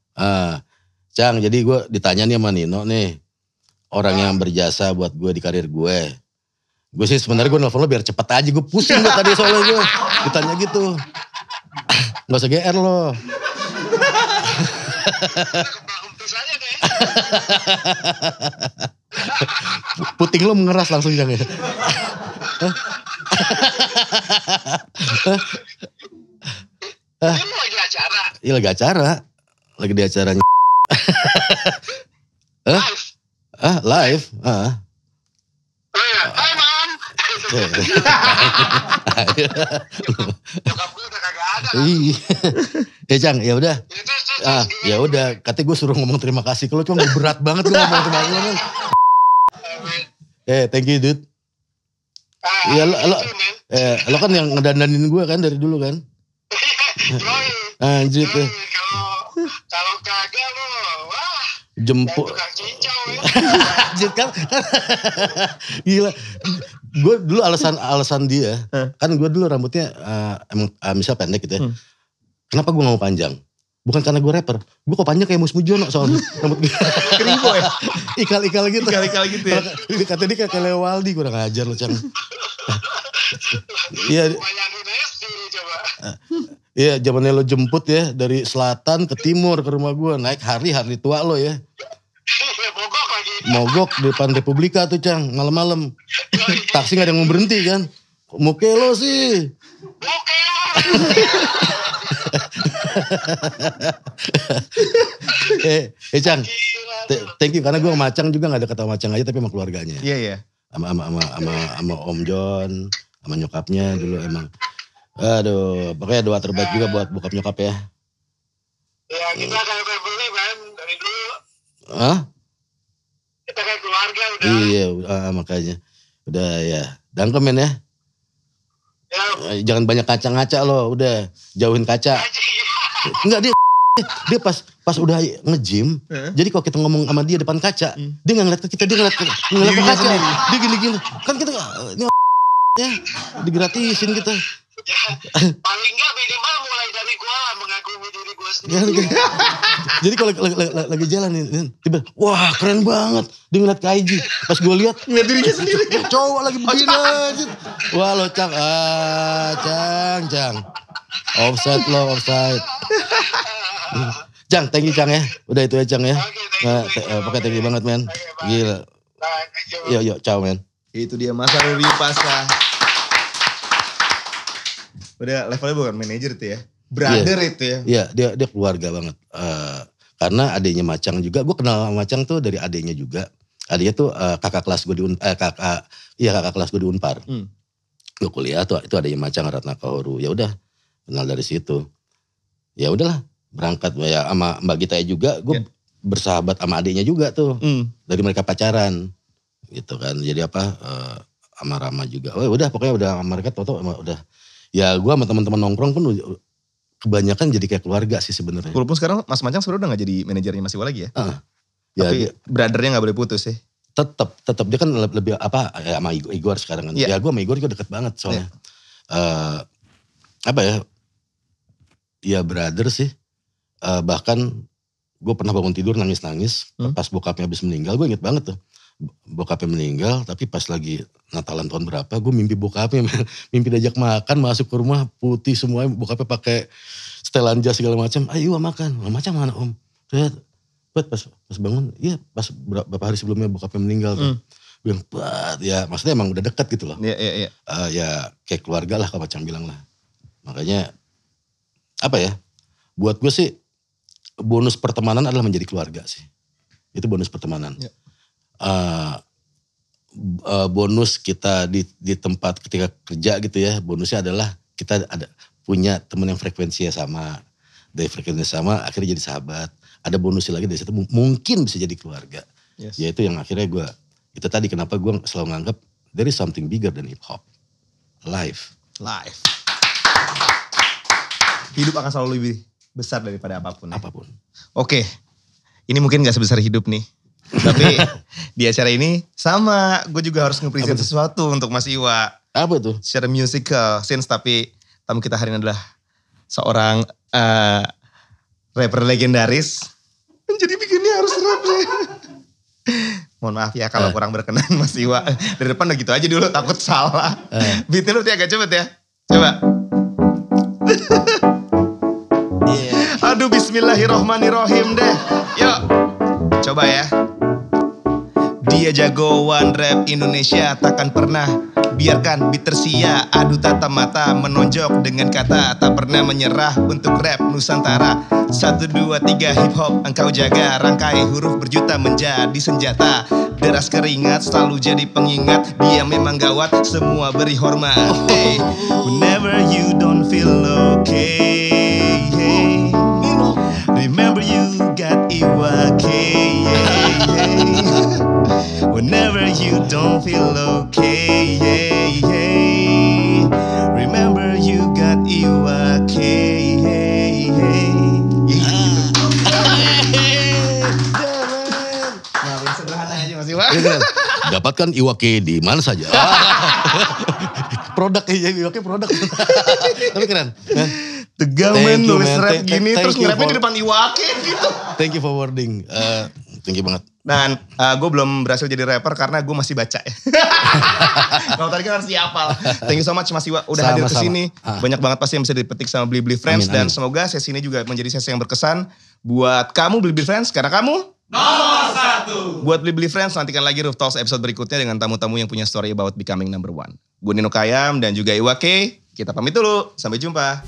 Cang, jadi gue ditanya nih sama Nino nih. Orang yang berjasa buat gue di karir gue. Gue sih sebenarnya gue nelfon lo biar cepet aja. Gue pusing gue tadi soalnya gue ditanya gitu. Gak usah GR lo. Kempis aja deh. Puting lo mengeras langsung Jang ya. Ini lagi acara. Iya lagi acara. Lagi di acaranya. Live. Live. Hai man. Nyokap gue udah kagak ada. Ya Cang, ya udah. Itu Ya udah, katanya gue suruh ngomong terima kasih. Kalau cuma berat banget gue ngomong terima kasih kan. Thank you dude. Iya lo kan yang ngedandanin gue kan dari dulu kan. Anjir tuh. Kalau kagak lo, wah. Jemput. Tukang cincau ya. Anjir kan. Gila. Gue dulu alasan dia. Kan gue dulu rambutnya emang misalnya pendek gitu ya. Kenapa gue gak mau panjang? Bukan karena gue rapper. Gue kok panjang kayak Mus Mujono soalnya. Rambut gue. Keribo ya? Ikal-ikal gitu. Ikal-ikal gitu ya? Katanya dia kayak Leo Waldi. Gue udah ngajar lo Cang. Iya. Bayangin aja sendiri coba. Iya zamannya lo jemput ya. Dari selatan ke timur ke rumah gue. Naik Harley tua lo ya. Mogok lagi. Mogok di depan Republika tuh Cang. Malam-malam. Taksi gak ada yang mau berhenti kan. Muke lo sih. Oke. Cang. Thank you. Karena gue sama Macang juga gak ada kata Macang aja. Tapi sama keluarganya. Iya. Sama Om John. Sama nyokapnya dulu emang. Aduh. Pokoknya doa terbaik juga buat bokap nyokap ya. Ya kita kayak family man. Dari dulu. Hah? Kita kayak keluarga udah. Iya makanya. Udah ya. Dangkemen ya. Ya. Jangan banyak ngaca-ngaca lo. Udah. Jauhin kaca. Enggak dia dia pas udah nge-gym, jadi kalau kita ngomong sama dia depan kaca, dia nggak ngeliat ke kita, dia ngeliat ke kaca. Dia gini-gini. Kan kita ini ya digratisin kita. Ya, paling nggak minimal mulai dari gue lah mengagumi diri gue sendiri. Jadi kalau lagi jalan nih, tiba, wah keren banget. Dia ngeliat ke IG. Pas gue lihat, Ngeliat dirinya sendiri. Cowok lagi begini aja. Wah lo Cang, Cang. Offside lo, offside. Cang, thank you Cang ya. Udah itu ya Cang ya. Pakai thank you banget men. Gila. Yuk, ciao men. Itu dia Mas Ruri Pasha. Udah levelnya bukan manajer itu ya. Brother itu ya. Iya, dia keluarga banget. Karena adiknya Macang juga, gue kenal Macang tuh dari adiknya juga. Adiknya tuh kakak kelas gue kakak kelas gue di Unpar. Gue kuliah tuh itu adiknya Macang, Ratna Kahoru. Ya udah, kenal dari situ. Ya udahlah, berangkat ya sama Mbak Gita juga. Gue bersahabat sama adiknya juga tuh. Dari mereka pacaran, gitu kan. Jadi sama Rama juga. Oh udah, pokoknya udah sama mereka udah. Ya gue sama teman-teman nongkrong pun kebanyakan jadi kayak keluarga sih sebenarnya. Walaupun sekarang Mas Macang sebenarnya udah gak jadi manajernya Mas Iwa lagi ya. Ya, tapi brothernya gak boleh putus ya. Tetap dia kan lebih sama Igor sekarang kan. Ya gue sama Igor juga deket banget soalnya. Ya brother sih. Bahkan gue pernah bangun tidur nangis-nangis. Pas bokapnya habis meninggal, gue inget banget tuh. Bokapnya meninggal, tapi pas lagi Natalan tahun berapa, gue mimpi bokapnya, mimpi diajak makan, masuk ke rumah putih semuanya, bokapnya pakai setelan jas segala macam. Ayo makan, macam mana om? Lihat, pas bangun, iya pas beberapa hari sebelumnya bokapnya meninggal tuh. Bilang, ya maksudnya emang udah dekat gitu loh. Iya. Ya kayak keluarga lah kalau Macam bilang lah. Makanya buat gue sih bonus pertemanan adalah menjadi keluarga sih. Itu bonus pertemanan. Ya. Bonus kita di tempat ketika kerja gitu ya, bonusnya adalah kita punya teman yang frekuensinya sama, dari frekuensinya sama akhirnya jadi sahabat. Ada bonusnya lagi dari situ mungkin bisa jadi keluarga. Yes. Yaitu yang akhirnya itu tadi kenapa gue selalu nganggap there is something bigger than hip hop, life. Hidup akan selalu lebih besar daripada apapun. Oke. Ini mungkin gak sebesar hidup nih. Tapi di acara ini sama, gue juga harus nge-present sesuatu untuk Mas Iwa. Apa tuh? Secara musical sense, tapi tamu kita hari ini adalah seorang rapper legendaris. Jadi bikinnya harus rap ya. Mohon maaf ya kalau kurang berkenan Mas Iwa. Dari depan udah gitu aja dulu, takut salah. Beatnya lu agak cepet ya. Coba. Aduh bismillahirrohmanirrohim deh. Yuk. Coba ya. Dia jagoan rap Indonesia, takkan pernah biarkan beat tersia. Adu tatap mata menonjok dengan kata, tak pernah menyerah untuk rap Nusantara. 1, 2, 3 hip hop engkau jaga, rangkai huruf berjuta menjadi senjata. Deras keringat selalu jadi pengingat, dia memang gawat, semua beri hormat. Hey, whenever you don't feel okay, hey, remember you got Iwa K. Whenever you don't feel okay, remember you got Iwa K. Maafin sederhana aja Mas Iwa. Dapatkan Iwa K di mana saja. Produk Iwa K produk. Tapi keren. Tegamen nulis rap gini terus nge-rapnya di depan Iwa K gitu. Thank you for wording. Thank you banget. Dan gue belum berhasil jadi rapper karena gue masih baca ya. Kalau tadi kan harus dihafal. Thank you so much Mas Iwa udah hadir kesini. Banyak banget pasti yang bisa dipetik sama Blibli Friends. Dan semoga sesi ini juga menjadi sesi yang berkesan buat kamu Blibli Friends. Karena kamu nomor 1. Buat Blibli Friends, nantikan lagi Roof Talks episode berikutnya dengan tamu-tamu yang punya story about becoming number one. Gue Nino Kayam dan juga Iwa K. Kita pamit dulu. Sampai jumpa.